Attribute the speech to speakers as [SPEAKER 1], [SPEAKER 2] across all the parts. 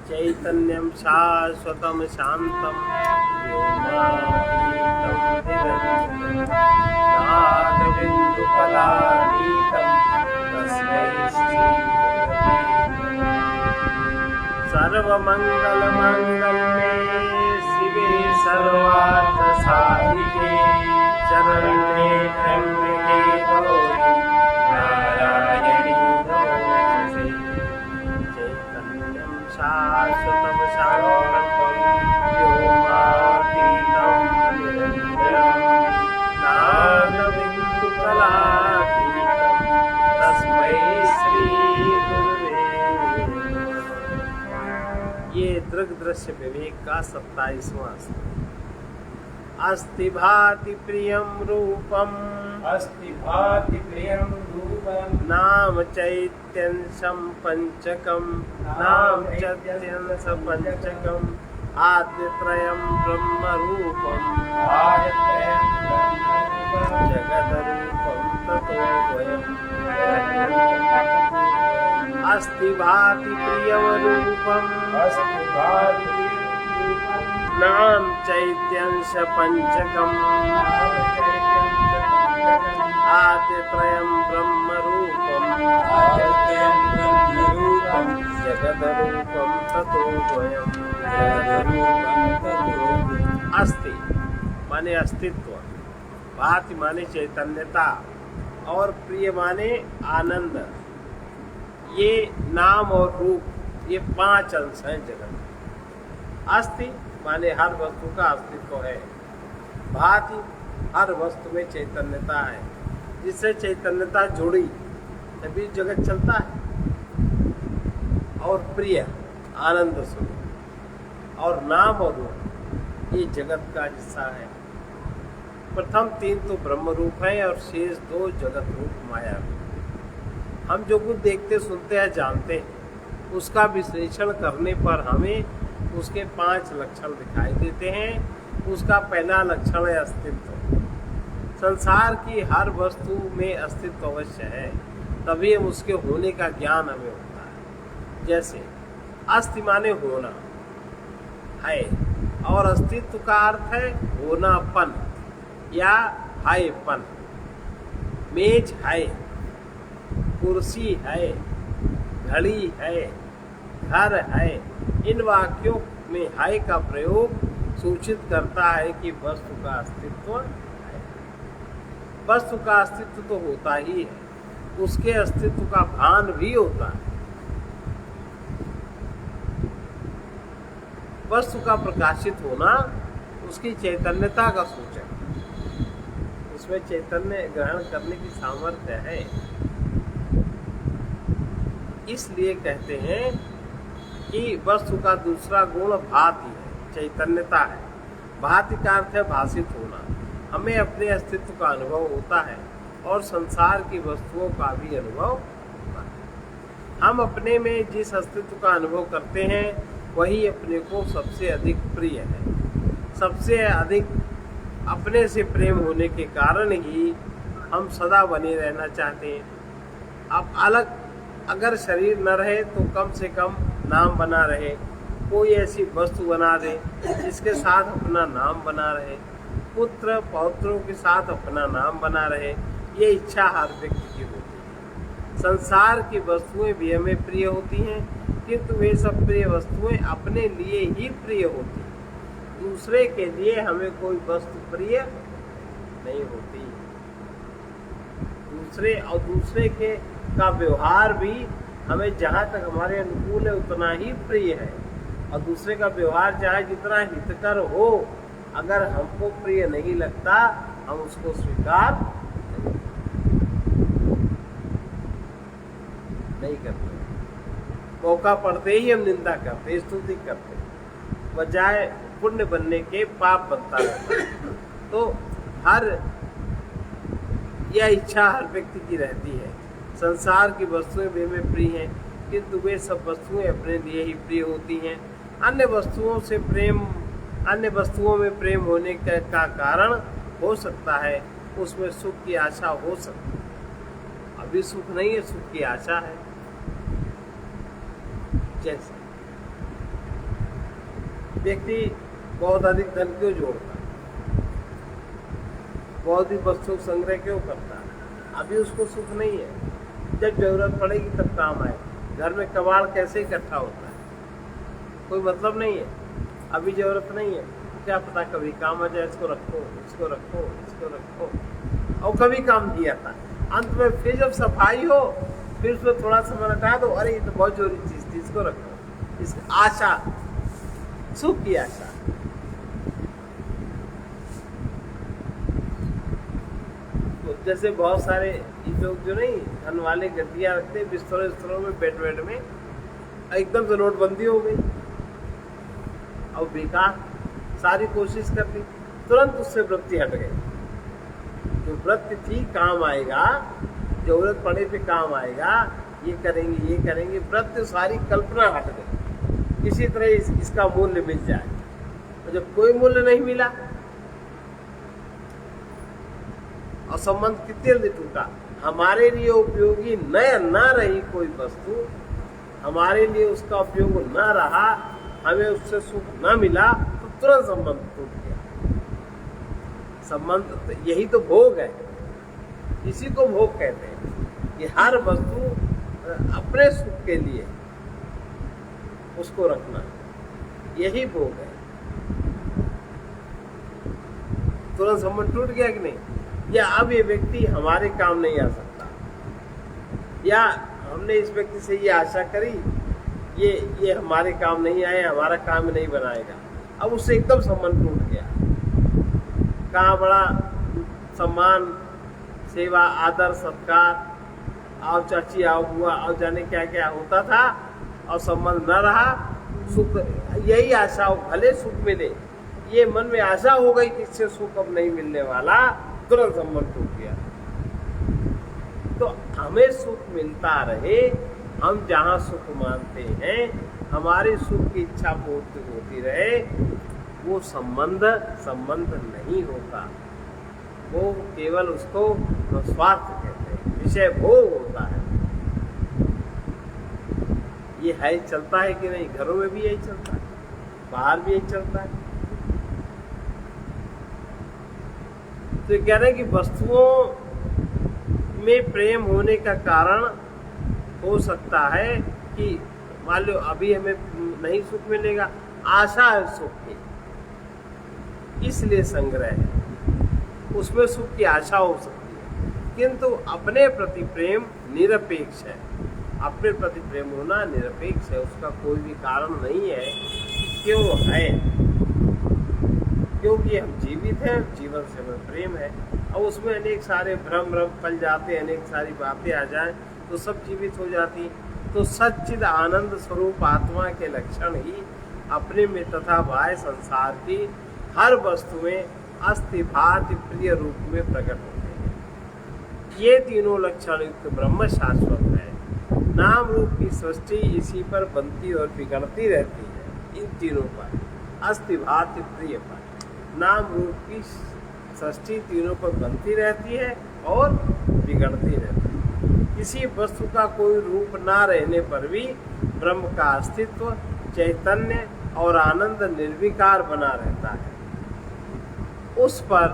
[SPEAKER 1] चैतन्यं शाश्वतं शान्तं व्योमातीतं निरञ्जनं नादबिन्दुकलातीतं तस्मै श्री सर्वमङ्गलमाङ्गल्ये शिवे सर्वार्थसाधिके शरण्ये त्र्यम्बके गौरी नारायणी नमोस्तुते। चैतन्यं शाश्वतं शान्तं व्योमातीतं निरञ्जनं नादबिन्दुकलातीतं तस्मै श्री गुरुवे नमः। ये दृग् दृश्य विवेक का 27वां अस्ति भाति प्रियं रूपम्
[SPEAKER 2] अस्ति भाति प्रियं रूपं
[SPEAKER 1] नाम चैत्यंशं पंचकं नाम चैत्यंश पंचकम् आद्यत्रयं ब्रह्म रूपम्
[SPEAKER 2] आयत्रयं ब्रह्मरूपं
[SPEAKER 1] जगद्रूपं ततो द्वयम् अस्ति भाति प्रियं रूपम्
[SPEAKER 2] अस्ति भाति प्रियं रूपं
[SPEAKER 1] नाम चैत्यंश पंचकम् आद्यत्रयं ब्रह्म रूपम्
[SPEAKER 2] आयत्रयं ब्रह्मरूपं
[SPEAKER 1] जगद्रूपं ततो द्वयम्
[SPEAKER 2] जगद्रूपं ततो
[SPEAKER 1] अस्ति माने अस्तित्व, भाति माने चैतन्यता और प्रिय माने आनंद। ये नाम और रूप ये 5 अंश हैं जगत। अस्ति माने हर वस्तु का अस्तित्व है, भाति हर वस्तु में चैतन्यता है, जिससे चैतन्यता जुड़ी तभी जगत चलता है। और प्रिय आनंद स्वरूप और नाम और रूप ये जगत का हिस्सा है। प्रथम 3 तो ब्रह्म रूप है और शेष 2 जगत रूप माया रूप। हम जो कुछ देखते सुनते हैं जानते हैं उसका विश्लेषण करने पर हमें उसके 5 लक्षण दिखाई देते हैं। उसका पहला लक्षण है अस्तित्व। संसार की हर वस्तु में अस्तित्व अवश्य है, तभी हम उसके होने का ज्ञान हमें होता है। जैसे अस्ति माने होना है और अस्तित्व का अर्थ है होनापन या हैपन। मेज है, कुर्सी है, घड़ी है, घर है। इन वाक्यों में है का प्रयोग सूचित करता है कि वस्तु का अस्तित्व है। वस्तु का अस्तित्व तो होता ही है, उसके अस्तित्व का भान भी होता है। वस्तु का प्रकाशित होना उसकी चैतन्यता का सूचक, उसमें चैतन्य ग्रहण करने की सामर्थ्य है। इसलिए कहते हैं कि वस्तु का दूसरा गुण भाति है, चैतन्यता है। भाति का अर्थ है भाषित होना। हमें अपने अस्तित्व का अनुभव होता है और संसार की वस्तुओं का भी अनुभव होता है। हम अपने में जिस अस्तित्व का अनुभव करते हैं वही अपने को सबसे अधिक प्रिय है। सबसे अधिक अपने से प्रेम होने के कारण ही हम सदा बने रहना चाहते हैं। अब अलग अगर शरीर न रहे तो कम से कम नाम बना रहे, कोई ऐसी वस्तु बना दे जिसके साथ अपना नाम बना रहे, पुत्र पौत्रों के साथ अपना नाम बना रहे। ये इच्छा हर व्यक्ति की होती है। संसार की वस्तुएं भी हमें प्रिय होती हैं, किंतु वे सब प्रिय वस्तुएं अपने लिए ही प्रिय होती हैं। दूसरे के लिए हमें कोई वस्तु प्रिय नहीं होती। दूसरे के का व्यवहार भी हमें जहाँ तक हमारे अनुकूल है उतना ही प्रिय है, और दूसरे का व्यवहार चाहे जितना हितकर हो, अगर हमको प्रिय नहीं लगता हम उसको स्वीकार नहीं करते। मौका पड़ते ही हम निंदा करते, स्तुति करते, बजाय पुण्य बनने के पाप बनता रहता है। तो यह इच्छा हर व्यक्ति की रहती है। संसार की वस्तुएं वे में प्रिय हैं, किंतु वे सब वस्तुएं अपने लिए ही प्रिय होती हैं। अन्य वस्तुओं में प्रेम होने का कारण हो सकता है उसमें सुख की आशा हो सकती है। अभी सुख नहीं है, सुख की आशा है। जैसे व्यक्ति बहुत अधिक धन क्यों जोड़ता है, बहुत ही वस्तु संग्रह क्यों करता है? अभी उसको सुख नहीं है, जब जरूरत पड़ेगी तब काम आए। घर में कबाड़ कैसे इकट्ठा होता है, कोई मतलब नहीं है, अभी जरूरत नहीं है, क्या पता कभी काम आ जाए, इसको रखो इसको रखो इसको रखो, और कभी काम नहीं आता। अंत में फिर जब सफाई हो फिर उसमें थोड़ा सामान हटा दो, अरे ये तो बहुत जरूरी चीज थी, इसको रखो। इस आशा, सुख की आशा। तो जैसे बहुत सारे लोग जो नहीं धन वाले गड्डियां रखते हैं बिस्तरों में, बेड में, एकदम से नोटबंदी हो गई और बेकार, सारी कोशिश कर ली, तुरंत उससे वृत्ति हट गई। जो वृत्ति थी काम आएगा, जरूरत पड़े पे काम आएगा, ये करेंगे, वृत्ति सारी कल्पना हट गई, किसी तरह इसका मूल्य मिल जाए। और जब कोई मूल्य नहीं मिला और संबंध कितने जल्दी टूटा, हमारे लिए उपयोगी न रही कोई वस्तु, हमारे लिए उसका उपयोग न रहा, हमें उससे सुख न मिला, तो तुरंत संबंध टूट गया। संबंध यही तो भोग है, इसी को भोग कहते हैं कि हर वस्तु अपने सुख के लिए उसको रखना, यही भोग है। तुरंत संबंध टूट गया कि नहीं? या अब ये व्यक्ति हमारे काम नहीं आ सकता, या हमने इस व्यक्ति से ये आशा करी, ये हमारे काम नहीं आए, हमारा काम नहीं बनाएगा, अब उससे एकदम संबंध टूट गया। कहाँ बड़ा सम्मान, सेवा, आदर, सत्कार, आओ चाची, आओ बुआ, आओ जाने क्या क्या होता था, और संबंध न रहा, सुख, यही आशा हो भले सुख मिले, ये मन में आशा हो गई कि इससे सुख अब नहीं मिलने वाला, तुरंत संबंध टूट गया। तो हमें सुख मिलता रहे, हम जहाँ सुख मानते हैं, हमारी सुख की इच्छा पूर्ति होती रहे, वो संबंध नहीं होता, वो केवल उसको स्वार्थ कहते हैं, विषय भोग होता है। ये है, चलता है कि नहीं? घरों में भी यही चलता है, बाहर भी यही चलता है। तो ये कह रहे हैं कि वस्तुओं में प्रेम होने का कारण हो सकता है कि मान लो अभी हमें नहीं सुख मिलेगा, आशा है सुख की, इसलिए संग्रह है, उसमें सुख की आशा हो सकती है, किंतु अपने प्रति प्रेम निरपेक्ष है। अपने प्रति प्रेम होना निरपेक्ष है, उसका कोई भी कारण नहीं है कि क्यों है, क्योंकि हम जीवित हैं, जीवन से हमें प्रेम है, और उसमें अनेक सारे भ्रम पल जाते, अनेक सारी बातें आ जाएं तो सब जीवित हो जाती। तो सच्चिद आनंद स्वरूप आत्मा के लक्षण ही अपने में तथा बाह्य संसार की हर वस्तु में अस्थि भाति प्रिय रूप में प्रकट होते हैं। ये तीनों लक्षण युक्त ब्रह्म शाश्वत है। नाम रूप की सृष्टि इसी पर बनती और बिगड़ती रहती है। इन तीनों पर, अस्थि भाति प्रिय पर, नाम रूप की सृष्टि तीनों पर बनती रहती है और बिगड़ती रहती है। किसी वस्तु का कोई रूप ना रहने पर भी ब्रह्म का अस्तित्व, चैतन्य और आनंद निर्विकार बना रहता है। उस पर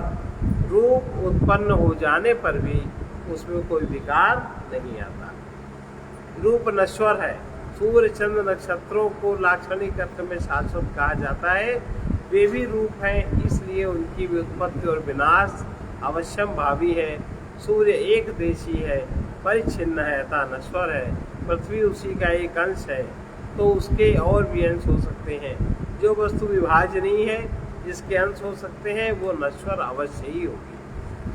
[SPEAKER 1] रूप उत्पन्न हो जाने पर भी उसमें कोई विकार नहीं आता। रूप नश्वर है। सूर्य, चंद्र, नक्षत्रों को लाक्षणिक अर्थ में शाश्वत कहा जाता है। वे भी रूप हैं, इसलिए उनकी भी उत्पत्ति और विनाश अवश्यम भावी है। सूर्य एक देशी है, परिच्छिन्न है अतः नश्वर है। पृथ्वी उसी का एक अंश है, तो उसके और भी अंश हो सकते हैं। जो वस्तु विभाजनीय है, जिसके अंश हो सकते हैं, वो नश्वर अवश्य ही होगी।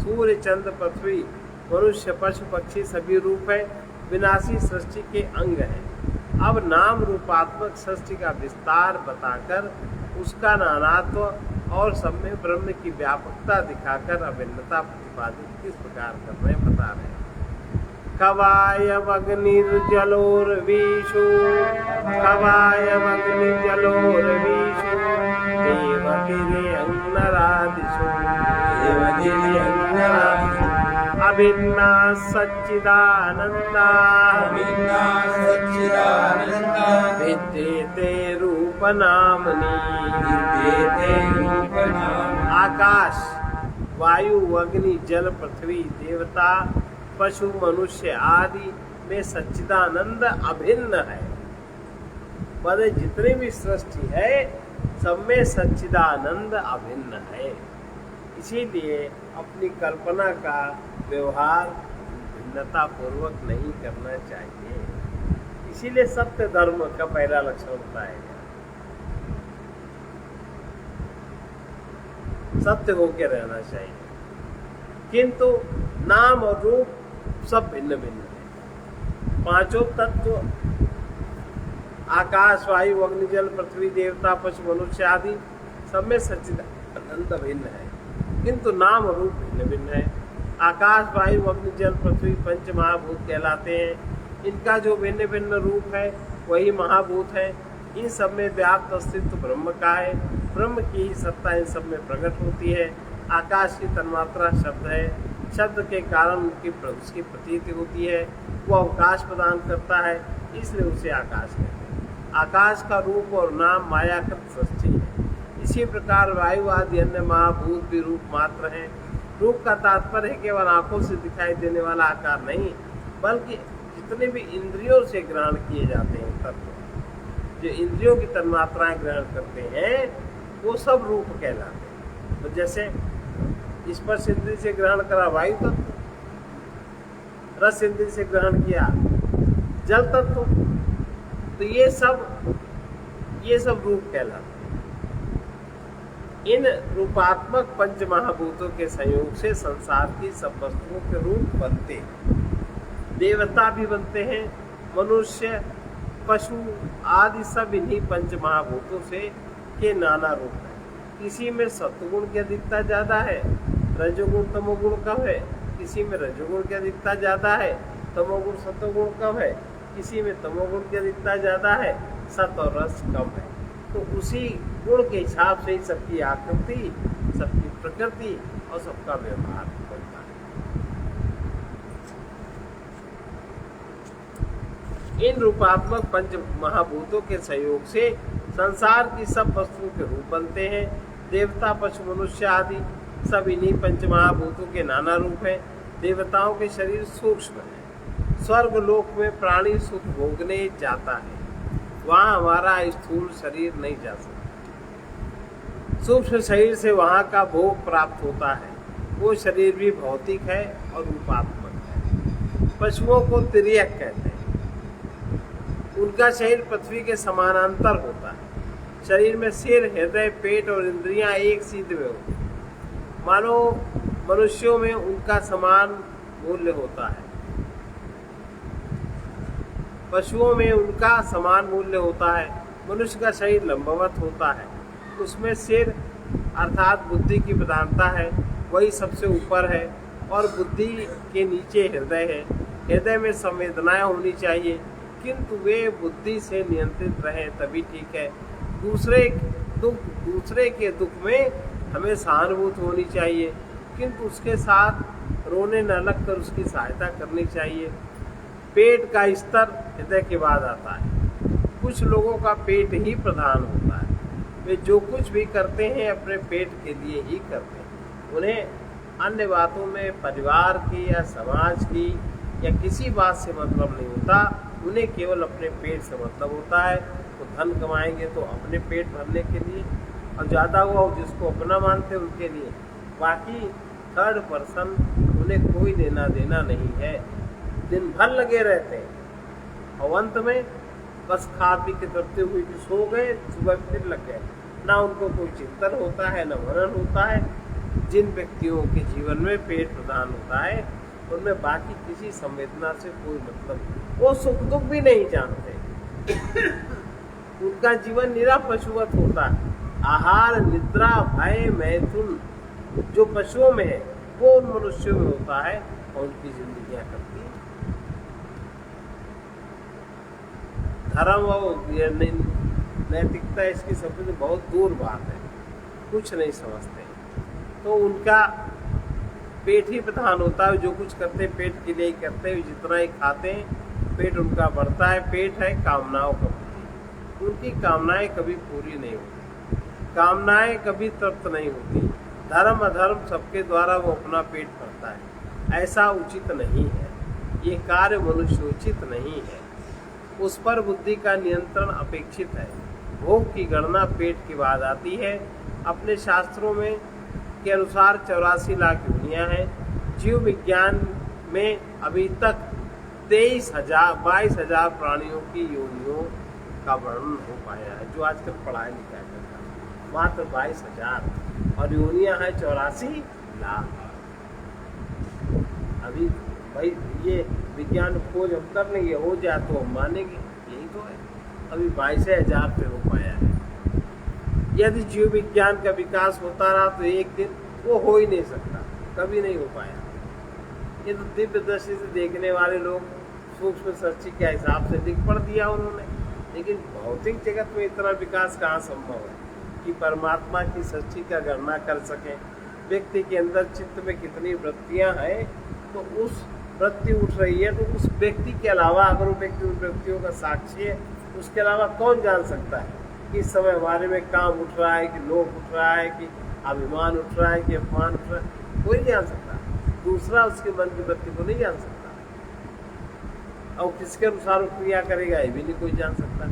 [SPEAKER 1] सूर्य, चंद्र, पृथ्वी, मनुष्य, पशु, पक्षी सभी रूप है, विनाशी सृष्टि के अंग हैं। अब नाम रूपात्मक सृष्टि का विस्तार बताकर उसका नानात्व और सब में ब्रह्म की व्यापकता दिखाकर अभिन्नता प्रतिपादित किस प्रकार कर रहे हैं, बता रहे हैं। कवायमग्निर्जलोर्विषु, कवायमग्निर्जलोर्विषु, देवगिरिअङ्गरादिषु, देवगिरिअङ्गरादिषु, अभिन्ना सच्चिदानन्दा,
[SPEAKER 2] अभिन्ना सच्चिदानन्दा,
[SPEAKER 1] विद्येते रूप रूप नामनी।
[SPEAKER 2] देते रूप नाम।
[SPEAKER 1] आकाश, वायु, अग्नि, जल, पृथ्वी, देवता, पशु, मनुष्य आदि में सच्चिदानंद अभिन्न है। माने जितनी भी सृष्टि है सब में सच्चिदानंद अभिन्न है। इसीलिए अपनी कल्पना का व्यवहार भिन्नता पूर्वक नहीं करना चाहिए। इसीलिए सत्य धर्म का पहला लक्षण बताया गया, सत्य होकर रहना चाहिए। किंतु नाम और रूप सब भिन्न भिन्न है। पांचों तत्व आकाश, वायु, अग्नि, जल, पृथ्वी, देवता, पशु, मनुष्य आदि सब में सच्चिदानंद भिन्न है, किंतु नाम और रूप भिन्न भिन्न है। आकाश, वायु, अग्नि, जल, पृथ्वी पंच महाभूत कहलाते हैं। इनका जो भिन्न भिन्न रूप है वही महाभूत है। इन सब में व्याप्त अस्तित्व ब्रह्म का है। ब्रह्म की ही सत्ता इन सब में प्रकट होती है। आकाश की तन्मात्रा शब्द है। शब्द के कारण उसकी प्रतीति होती है। वो अवकाश प्रदान करता है, इसलिए उसे आकाश कहते हैं। आकाश का रूप और नाम मायाकृत सृष्टि है। इसी प्रकार वायु आदि अन्य महाभूत भी रूप मात्र हैं। रूप का तात्पर्य है केवल आंखों से दिखाई देने वाला आकार नहीं, बल्कि जितने भी इंद्रियों से ग्रहण किए जाते हैं तत्व, जो इंद्रियों की तन्मात्राएं ग्रहण करते हैं वो सब रूप कहलाते हैं। तो जैसे स्पर्श इंद्रिय से ग्रहण करा वायु तत्व, रस इंद्रिय से ग्रहण किया जल तत्व, तो ये सब रूप कहलाते हैं। इन रूपात्मक पंच महाभूतों के संयोग से संसार की सब वस्तुओं के रूप बनते हैं। देवता भी बनते हैं, मनुष्य, पशु आदि सब इन्हीं पंच महाभूतों से के नाना रूप हैं। किसी में सत्वगुण की अधिकता ज्यादा है, रजोगुण तमोगुण कम है। किसी में रजोगुण की अधिकता ज्यादा है, तमोगुण सत्वगुण कम है। किसी में तमोगुण की अधिकता ज्यादा है, सत्व और रस कम है। तो उसी गुण के हिसाब से ही सबकी आकृति, सबकी प्रकृति और सबका व्यवहार होता है। इन रूपात्मक पंच महाभूतों के सहयोग से संसार की सब वस्तुओं के रूप बनते हैं। देवता, पशु, मनुष्य आदि सब इन्हीं पंच महाभूतों के नाना रूप हैं। देवताओं के शरीर सूक्ष्म है। स्वर्ग लोक में प्राणी सुख भोगने जाता है, वहाँ हमारा स्थूल शरीर नहीं जा सकता। सूक्ष्म शरीर से वहाँ का भोग प्राप्त होता है। वो शरीर भी भौतिक है और रूपात्मक है। पशुओं को तिर्यक कहते हैं। उनका शरीर पृथ्वी के समानांतर होता है। शरीर में सिर, हृदय, पेट और इंद्रियां एक सीध में होती हैं। मानो मनुष्यों में उनका समान मूल्य होता है, पशुओं में उनका समान मूल्य होता है। मनुष्य का शरीर लंबवत होता है, उसमें सिर अर्थात बुद्धि की प्रधानता है, वही सबसे ऊपर है, और बुद्धि के नीचे हृदय है। हृदय में संवेदनाएं होनी चाहिए, किंतु वे बुद्धि से नियंत्रित रहें तभी ठीक है। दूसरे के दुख में हमें सहानुभूति होनी चाहिए, किंतु उसके साथ रोने न लगकर उसकी सहायता करनी चाहिए। पेट का स्तर हृदय के बाद आता है। कुछ लोगों का पेट ही प्रधान होता है। वे जो कुछ भी करते हैं अपने पेट के लिए ही करते हैं। उन्हें अन्य बातों में परिवार की या समाज की या किसी बात से मतलब नहीं होता। उन्हें केवल अपने पेट से मतलब होता है। वो धन कमाएंगे तो अपने पेट भरने के लिए, और ज़्यादा हुआ जिसको अपना मानते हैं उनके लिए। बाकी थर्ड पर्सन उन्हें कोई देना देना नहीं है। दिन भर लगे रहते हैं और अंत में बस खा पी के करते हुए भी सो गए, सुबह फिर लग गए। ना उनको कोई चिंतन होता है, ना मनन होता है। जिन व्यक्तियों के जीवन में पेट प्रधान होता है उनमें बाकी किसी संवेदना से कोई मतलब नहीं। वो सुख दुख भी नहीं जानते। उनका जीवन निरा पशुवत होता है। आहार, निद्रा, भय, मैथुन जो पशुओं में है वो उन मनुष्यों में होता है और उनकी जिंदगियां करती है। धर्म और नैतिकता इसकी सबसे बहुत दूर बात है, कुछ नहीं समझते। तो उनका पेट ही प्रधान होता है। जो कुछ करते हैं पेट के लिए ही करते हैं। जितना ही खाते हैं पेट उनका बढ़ता है। पेट है कामनाओं का प्रतीक। उनकी कामनाएं कभी पूरी नहीं होती, कामनाएं कभी तृप्त नहीं होती। धर्म अधर्म सबके द्वारा वो अपना पेट भरता है, ऐसा उचित नहीं है। ये कार्य मनुष्योचित नहीं है। उस पर बुद्धि का नियंत्रण अपेक्षित है। भोग की गणना पेट के बाद आती है। अपने शास्त्रों में के अनुसार 84 लाख योनियां हैं। जीव विज्ञान में अभी तक 22,000 प्राणियों की योनियों का वर्णन हो पाया है, जो आजकल पढ़ाया लिखाया करता है। मात्र 22,000 और योनियां हैं 84 लाख। अभी भाई ये विज्ञान खोज हम कर लेंगे, हो जाए तो हम मानेंगे, यही तो है। अभी 22,000 पे हो पाया है। यदि जीव विज्ञान का विकास होता रहा तो एक दिन वो हो ही नहीं सकता, कभी नहीं हो पाया। ये तो दिव्य दृष्टि से देखने वाले लोग सूक्ष्म सृष्टि के हिसाब से लिख पढ़ दिया उन्होंने, लेकिन भौतिक जगत में इतना विकास कहाँ संभव है कि परमात्मा की सृष्टि का गणना कर सकें। व्यक्ति के अंदर चित्त में कितनी वृत्तियां हैं, तो उस वृत्ति उठ रही है, तो उस व्यक्ति के अलावा, अगर वो व्यक्ति उन व्यक्तियों का साक्षी है, उसके अलावा कौन जान सकता है कि इस समय हमारे में काम उठ रहा है, कि लोभ उठ रहा है, कि अभिमान उठ रहा है, कि अपमान उठ रहा है? कोई नहीं जान सकता। दूसरा उसके मन की वृत्ति को नहीं जान सकता, और किसके अनुसार वो क्रिया करेगा ये भी नहीं कोई जान सकता।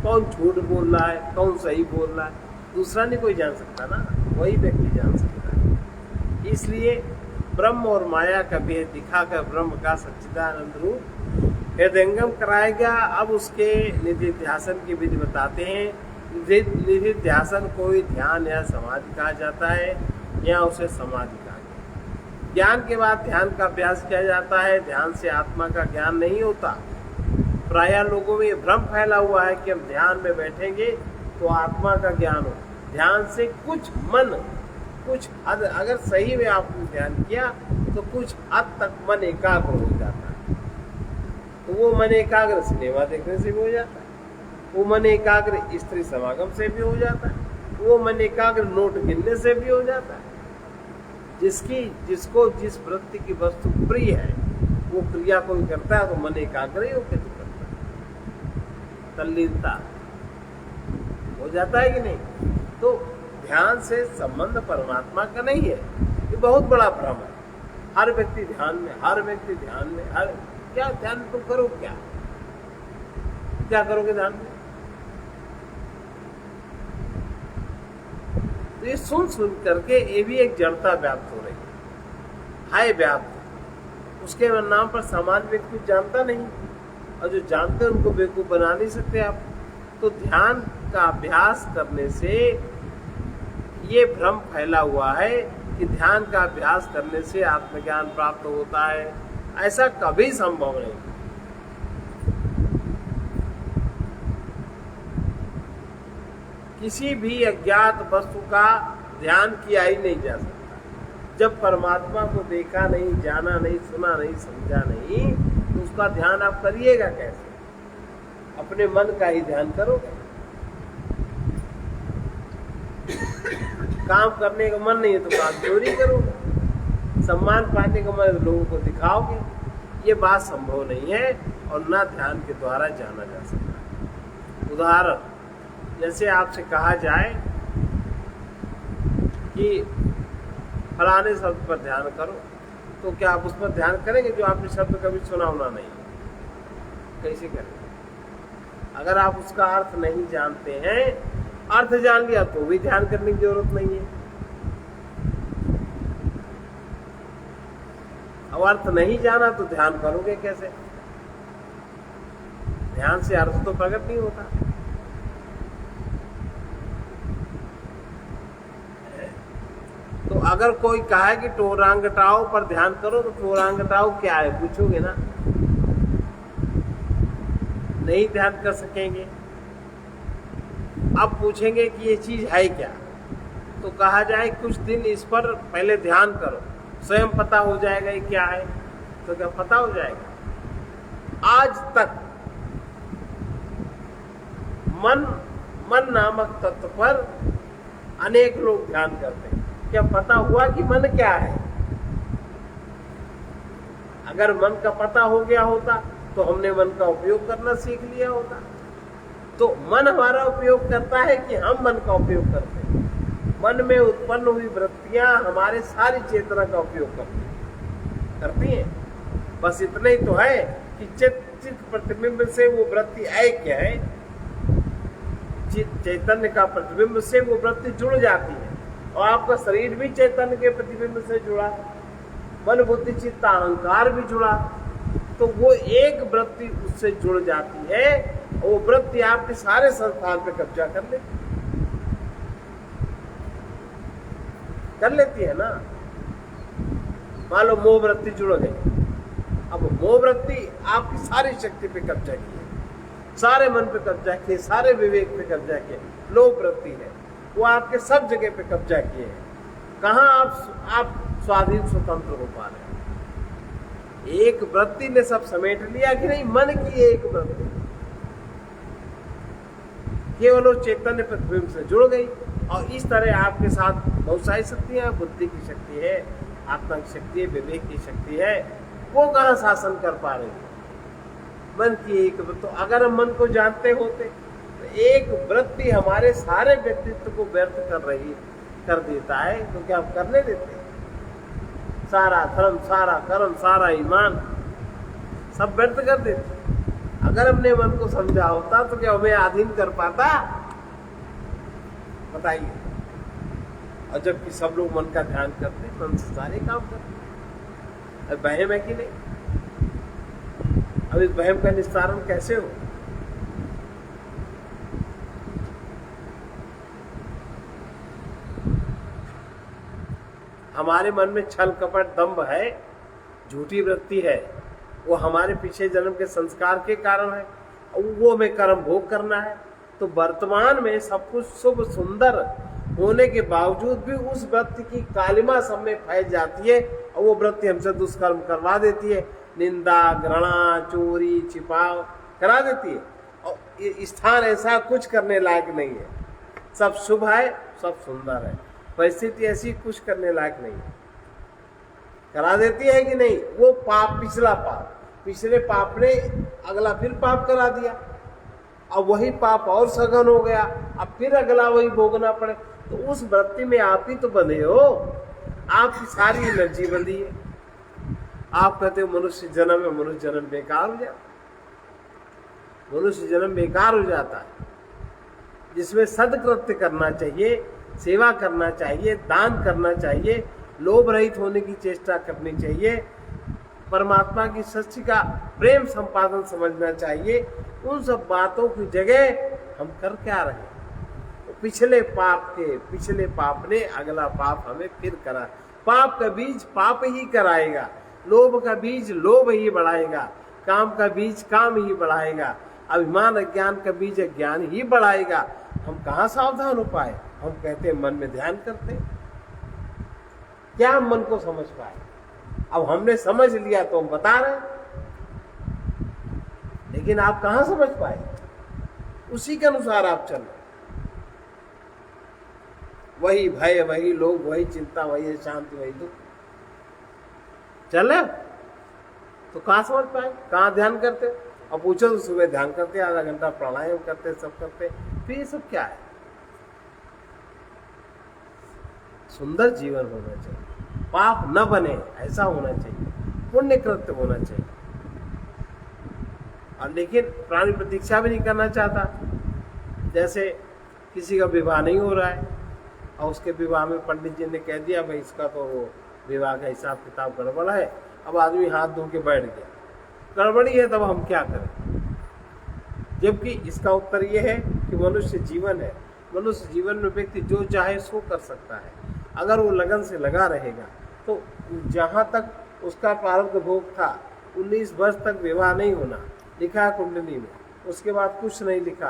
[SPEAKER 1] कौन झूठ बोल रहा है, कौन सही बोल रहा है, दूसरा नहीं कोई जान सकता ना, वही व्यक्ति जान सकता है। इसलिए ब्रह्म और माया का भेद दिखाकर ब्रह्म का सच्चिदानंद रूप हृदयंगम कराएगा। अब उसके निधिध्यासन की विधि बताते हैं। निधिध्यासन को ही ध्यान या समाधि कहा जाता है, या उसे समाधि कहा जाता है। ज्ञान के बाद ध्यान का अभ्यास किया जाता है। ध्यान से आत्मा का ज्ञान नहीं होता। प्रायः लोगों में ये भ्रम फैला हुआ है कि हम ध्यान में बैठेंगे तो आत्मा का ज्ञान हो। ध्यान से कुछ हद, अगर सही में आपने ध्यान किया तो कुछ हद तक मन एकाग्र हो जाता है। तो वो मन एकाग्र सिनेमा देखने से भी हो जाता है, वो मन एकाग्र स्त्री समागम से भी हो जाता है, वो मन एकाग्र नोट गिनने से भी हो जाता है। जिसको जिस वृत्ति की वस्तु प्रिय है वो क्रिया कोई करता है तो मन एकाग्र ही होकर तो करता है, तल्लीनता हो जाता है कि नहीं। तो ध्यान से संबंध परमात्मा का नहीं है, ये बहुत बड़ा भ्रम है। हर व्यक्ति ध्यान में, हर क्या ध्यान तुम करो, क्या करोगे ध्यान में? तो ये सुन करके ये भी एक जड़ता व्याप्त हो रही है व्याप्त। उसके नाम पर सामान्य व्यक्ति जानता नहीं, और जो जानते हैं उनको बेवकूफ बना नहीं सकते आप। तो ध्यान का अभ्यास करने से ये भ्रम फैला हुआ है कि ध्यान का अभ्यास करने से आत्मज्ञान प्राप्त होता है। ऐसा कभी संभव नहीं। किसी भी अज्ञात वस्तु का ध्यान किया ही नहीं जा सकता। जब परमात्मा को देखा नहीं, जाना नहीं, सुना नहीं, समझा नहीं, तो उसका ध्यान आप करिएगा कैसे? अपने मन का ही ध्यान करोगे। काम करने का मन नहीं है तो काम चोरी करोगे, सम्मान पाने का मन है तो लोगों को दिखाओगे। ये बात संभव नहीं है और ना ध्यान के द्वारा जाना जा सकता। उदाहरण, जैसे आपसे कहा जाए कि फलाने शब्द पर ध्यान करो, तो क्या आप उस पर ध्यान करेंगे जो आपने शब्द कभी सुना होना नहीं? कैसे करेंगे? अगर आप उसका अर्थ नहीं जानते हैं, अर्थ जान लिया तो भी ध्यान करने की जरूरत नहीं है। अब अर्थ नहीं जाना तो ध्यान करोगे कैसे? ध्यान से अर्थ तो प्रकट नहीं होता। तो अगर कोई कहे कि टोरांगटाओ पर ध्यान करो, तो टोरांगटाओ क्या है पूछोगे ना, नहीं ध्यान कर सकेंगे। अब पूछेंगे कि ये चीज है क्या, तो कहा जाए कुछ दिन इस पर पहले ध्यान करो, स्वयं पता हो जाएगा ये क्या है। तो क्या पता हो जाएगा? आज तक मन नामक तत्व पर अनेक लोग ध्यान करते हैं, क्या पता हुआ कि मन क्या है? अगर मन का पता हो गया होता तो हमने मन का उपयोग करना सीख लिया होता। तो मन हमारा उपयोग करता है कि हम मन का उपयोग करते हैं? मन में उत्पन्न हुई वृत्तियां हमारे सारी चेतना का उपयोग करती हैं। बस इतना ही तो है कि चित्त प्रतिबिंब से वो वृत्ति ऐक्य है, चैतन्य का प्रतिबिंब से वो वृत्ति जुड़ जाती है, और आपका शरीर भी चैतन्य के प्रतिबिंब से जुड़ा, मन बुद्धि चित्त अहंकार भी जुड़ा, तो वो एक वृत्ति उससे जुड़ जाती है, और वो वृत्ति आपके सारे संस्थान पे कब्जा कर लेती है ना। मान लो मोह वृत्ति जुड़ गई, अब मोह वृत्ति आपकी सारी शक्ति पे कब्जा किए, सारे मन पे कब्जा किए, सारे विवेक पे कब्जा किए। लोभ वृत्ति है, वो आपके सब जगह पे कब्जा किए हैं। कहाँ आप स्वाधीन स्वतंत्र हो पा रहे हैं? एक वृत्ति ने सब समेट लिया कि नहीं? मन की एक वृत्ति केवल वो चैतन्य प्रतिबिंब से जुड़ गई, और इस तरह आपके साथ बहुत सारी शक्तियां, बुद्धि की शक्ति है, आत्मा की शक्ति है, विवेक की शक्ति है, वो कहाँ शासन कर पा रही है? मन की एक। तो अगर हम मन को जानते होते तो एक वृत्ति हमारे सारे व्यक्तित्व को व्यर्थ कर देता है, तो क्या हम करने देते हैं? सारा धर्म, सारा कर्म, सारा ईमान सब व्यर्थ कर देते। अगर हमने मन को समझा होता तो क्या हमें अधीन कर पाता? बताइए। और जबकि सब लोग मन का ध्यान करते, मन से सारे काम करते। अब वहम है कि नहीं? अब इस वहम का निस्तारण कैसे हो? हमारे मन में छल कपट दंभ है, झूठी वृत्ति है, वो हमारे पीछे जन्म के संस्कार के कारण है, वो हमें कर्म भोग करना है। तो वर्तमान में सब कुछ शुभ सुंदर होने के बावजूद भी उस वृत्ति की कालिमा सब में फैल जाती है, और वो वृत्ति हमसे दुष्कर्म करवा देती है, निंदा, घृणा, चोरी, छिपाव करा देती है, और स्थान ऐसा कुछ करने लायक नहीं है। सब शुभ है, सब सुंदर है, परिस्थिति ऐसी कुछ करने लायक नहीं है, करा देती है कि नहीं? वो पाप, पिछले पाप ने अगला फिर पाप करा दिया, अब वही पाप और सघन हो गया, अब फिर अगला वही भोगना पड़े। तो उस वृत्ति में आप ही तो बंधे हो, आपकी सारी एनर्जी बंधी है। आप कहते हो मनुष्य जन्म है, मनुष्य जन्म बेकार हो जाता, मनुष्य जन्म बेकार हो जाता है, जिसमें सदकृत्य करना चाहिए, सेवा करना चाहिए, दान करना चाहिए, लोभ रहित होने की चेष्टा करनी चाहिए, परमात्मा की सच्ची का प्रेम संपादन समझना चाहिए। उन सब बातों की जगह हम कर क्या रहे? पिछले पाप ने अगला पाप हमें फिर करा। पाप का बीज पाप ही कराएगा, लोभ का बीज लोभ ही बढ़ाएगा, काम का बीज काम ही बढ़ाएगा, अभिमान अज्ञान का बीज अज्ञान ही बढ़ाएगा। हम कहाँ सावधान हो पाए? हम कहते हैं मन में ध्यान करते, क्या हम मन को समझ पाए? अब हमने समझ लिया तो हम बता रहे, लेकिन आप कहाँ समझ पाए? उसी के अनुसार आप चल रहे, वही भय, वही लोभ, वही चिंता, वही शांति, वही दुख चल रहे, तो कहाँ समझ पाए? कहाँ ध्यान करते? अब पूछो तो सुबह ध्यान करते, आधा घंटा प्राणायाम करते, सब करते, फिर ये सब क्या है? सुंदर जीवन होना चाहिए, पाप न बने ऐसा होना चाहिए, पुण्य कृत्य होना चाहिए। और लेकिन प्राणी प्रतीक्षा भी नहीं करना चाहता। जैसे किसी का विवाह नहीं हो रहा है और उसके विवाह में पंडित जी ने कह दिया भाई इसका तो वो विवाह का हिसाब किताब गड़बड़ है, अब आदमी हाथ धो के बैठ गया, गड़बड़ी है, तब हम क्या करें? जबकि इसका उत्तर ये है कि मनुष्य जीवन है, मनुष्य जीवन में व्यक्ति जो चाहे सो कर सकता है। अगर वो लगन से लगा रहेगा तो जहाँ तक उसका प्रारब्ध भोग था, 19 वर्ष तक विवाह नहीं होना लिखा है कुंडली में, उसके बाद कुछ नहीं लिखा,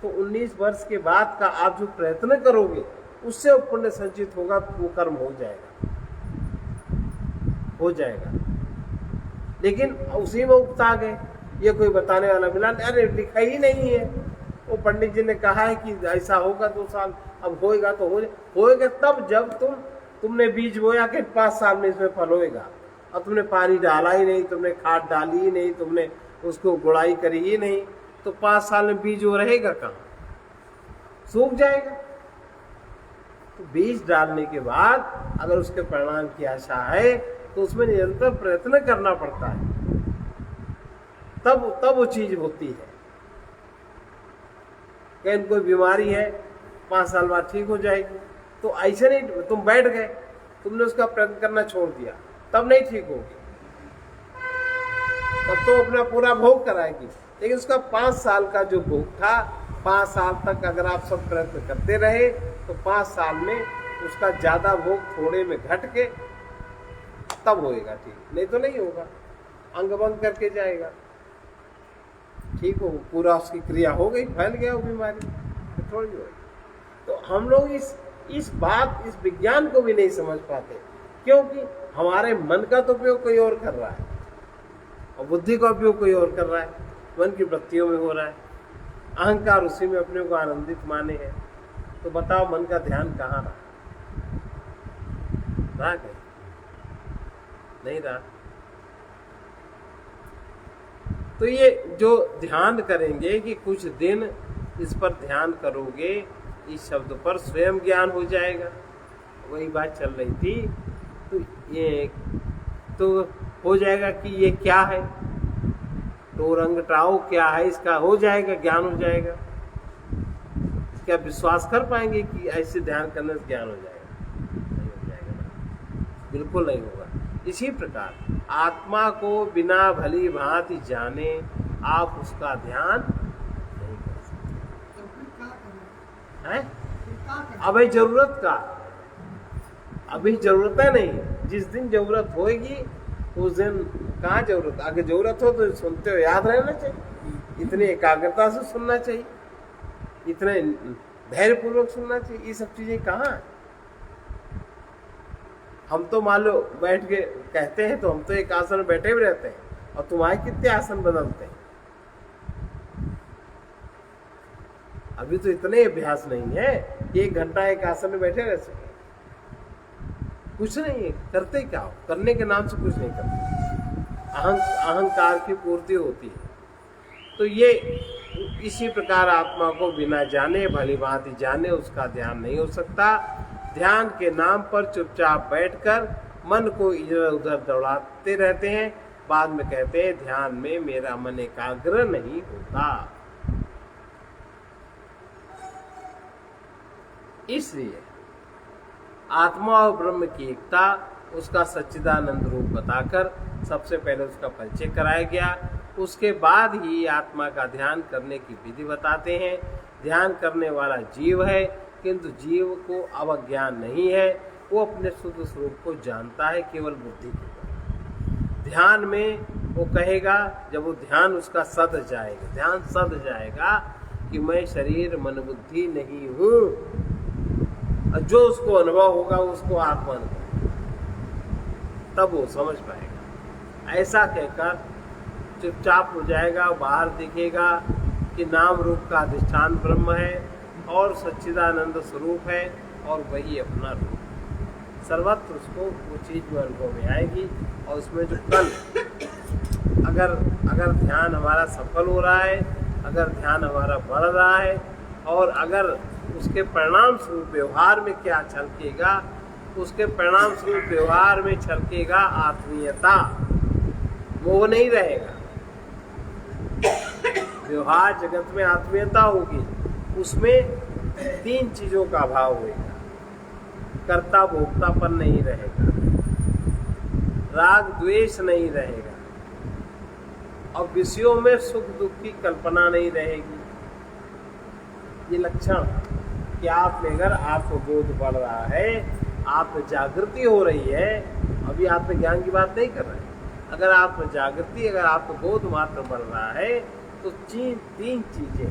[SPEAKER 1] तो 19 वर्ष के बाद का आप जो प्रयत्न करोगे उससे पुण्य संचित होगा, वो कर्म हो जाएगा। लेकिन उसी में उकता गए, ये कोई बताने वाला मिला, अरे लिखा ही नहीं है, वो पंडित जी ने कहा है कि ऐसा होगा 2 साल, अब होएगा तो होएगा तब जब तुमने बीज बोया कि 5 साल में इसमें फल होएगा, और तुमने पानी डाला ही नहीं, तुमने खाद डाली ही नहीं, तुमने उसको गुड़ाई करी ही नहीं, तो 5 साल में बीज वो रहेगा कहाँ, सूख जाएगा। तो बीज डालने के बाद अगर उसके परिणाम की आशा है तो उसमें निरंतर प्रयत्न करना पड़ता है, तब वो चीज होती है। कहीं कोई बीमारी है 5 साल बाद ठीक हो जाएगी, तो ऐसे नहीं तुम बैठ गए, तुमने उसका प्रयत्न करना छोड़ दिया, तब नहीं ठीक होगी, तब तो अपना पूरा भोग कराएगी। लेकिन उसका 5 साल का जो भोग था, 5 साल तक अगर आप सब प्रयत्न करते रहे तो 5 साल में उसका ज्यादा भोग थोड़े में घट के तब होएगा ठीक, नहीं तो नहीं होगा, अंग भंग करके जाएगा। ठीक हो, पूरा उसकी क्रिया हो गई, फैल गया वो बीमारी, तो थोड़ी होगी। तो हम लोग इस विज्ञान को भी नहीं समझ पाते, क्योंकि हमारे मन का तो उपयोग कोई और कर रहा है और बुद्धि का उपयोग कोई और कर रहा है, मन की वृत्तियों में हो रहा है, अहंकार उसी में अपने को आनंदित माने हैं। तो बताओ मन का ध्यान कहाँ रहा कहीं? नहीं रहा। तो ये जो ध्यान करेंगे कि कुछ दिन इस पर ध्यान करोगे, इस शब्द पर स्वयं ज्ञान हो जाएगा, वही बात चल रही थी। तो ये तो हो जाएगा कि ये क्या है, तो रंगटाओ क्या है, इसका हो जाएगा, ज्ञान हो जाएगा। क्या विश्वास कर पाएंगे कि ऐसे ध्यान करने से ज्ञान हो जाएगा? नहीं हो जाएगा ना, बिल्कुल नहीं होगा। इसी प्रकार आत्मा को बिना भली भांति जाने आप उसका ध्यान नहीं कर सकते हैं। अभी जरूरत का, अभी जरूरत है नहीं, जिस दिन जरूरत होगी उस दिन कहाँ जरूरत, आगे जरूरत हो तो सुनते हो याद रहना चाहिए, इतनी एकाग्रता से सुनना चाहिए, इतने धैर्य पूर्वक सुनना चाहिए। ये सब चीजें कहाँ है? हम तो मान लो बैठ के कहते हैं तो हम तो एक आसन में बैठे भी रहते हैं, और तुम्हारे कितने आसन बदलते हैं। अभी तो इतने अभ्यास नहीं है कि 1 घंटा एक आसन में बैठे रह सके। कुछ नहीं है, करते क्या हो, करने के नाम से कुछ नहीं करते, अहंकार की पूर्ति होती है। तो ये इसी प्रकार आत्मा को बिना जाने भली भांति जाने उसका ध्यान नहीं हो सकता। ध्यान के नाम पर चुपचाप बैठकर मन को इधर उधर दौड़ाते रहते हैं, बाद में कहते हैं ध्यान में मेरा मन एकाग्र नहीं होता। इसलिए आत्मा और ब्रह्म की एकता, उसका सच्चिदानंद रूप बताकर सबसे पहले उसका परिचय कराया गया। उसके बाद ही आत्मा का ध्यान करने की विधि बताते हैं। ध्यान करने वाला जीव है, किंतु जीव को अवज्ञान नहीं है, वो अपने शुद्ध स्वरूप को जानता है केवल बुद्धि के। ध्यान में वो कहेगा, जब वो ध्यान उसका सद जाएगा, ध्यान सद जाएगा कि मैं शरीर मन बुद्धि नहीं हूँ, और जो उसको अनुभव होगा उसको आत्मा अनुभव, तब वो समझ पाएगा। ऐसा कहकर चुपचाप हो जाएगा, बाहर दिखेगा कि नाम रूप का अधिष्ठान ब्रह्म है और सच्चिदानंद स्वरूप है, और वही अपना रूप, सर्वत्र उसको वो चीज में अनुभव में आएगी। और उसमें जो कल अगर ध्यान हमारा सफल हो रहा है, अगर ध्यान हमारा बढ़ रहा है, और अगर उसके परिणाम स्वरूप व्यवहार में क्या छलकेगा, उसके परिणाम स्वरूप व्यवहार में छलकेगा आत्मीयता, मोह नहीं रहेगा। व्यवहार जगत में आत्मीयता होगी, उसमें 3 चीजों का अभाव होगा। कर्ता भोक्तापन नहीं रहेगा, राग द्वेष नहीं रहेगा, और विषयों में सुख दुख की कल्पना नहीं रहेगी। ये लक्षण कि आप में अगर आत्मबोध बढ़ रहा है, आत्म जागृति हो रही है, अभी आत्मज्ञान की बात नहीं कर रहे हैं, अगर आत्म जागृति, अगर आत्मबोध मात्र बढ़ रहा है, तो 3 चीजें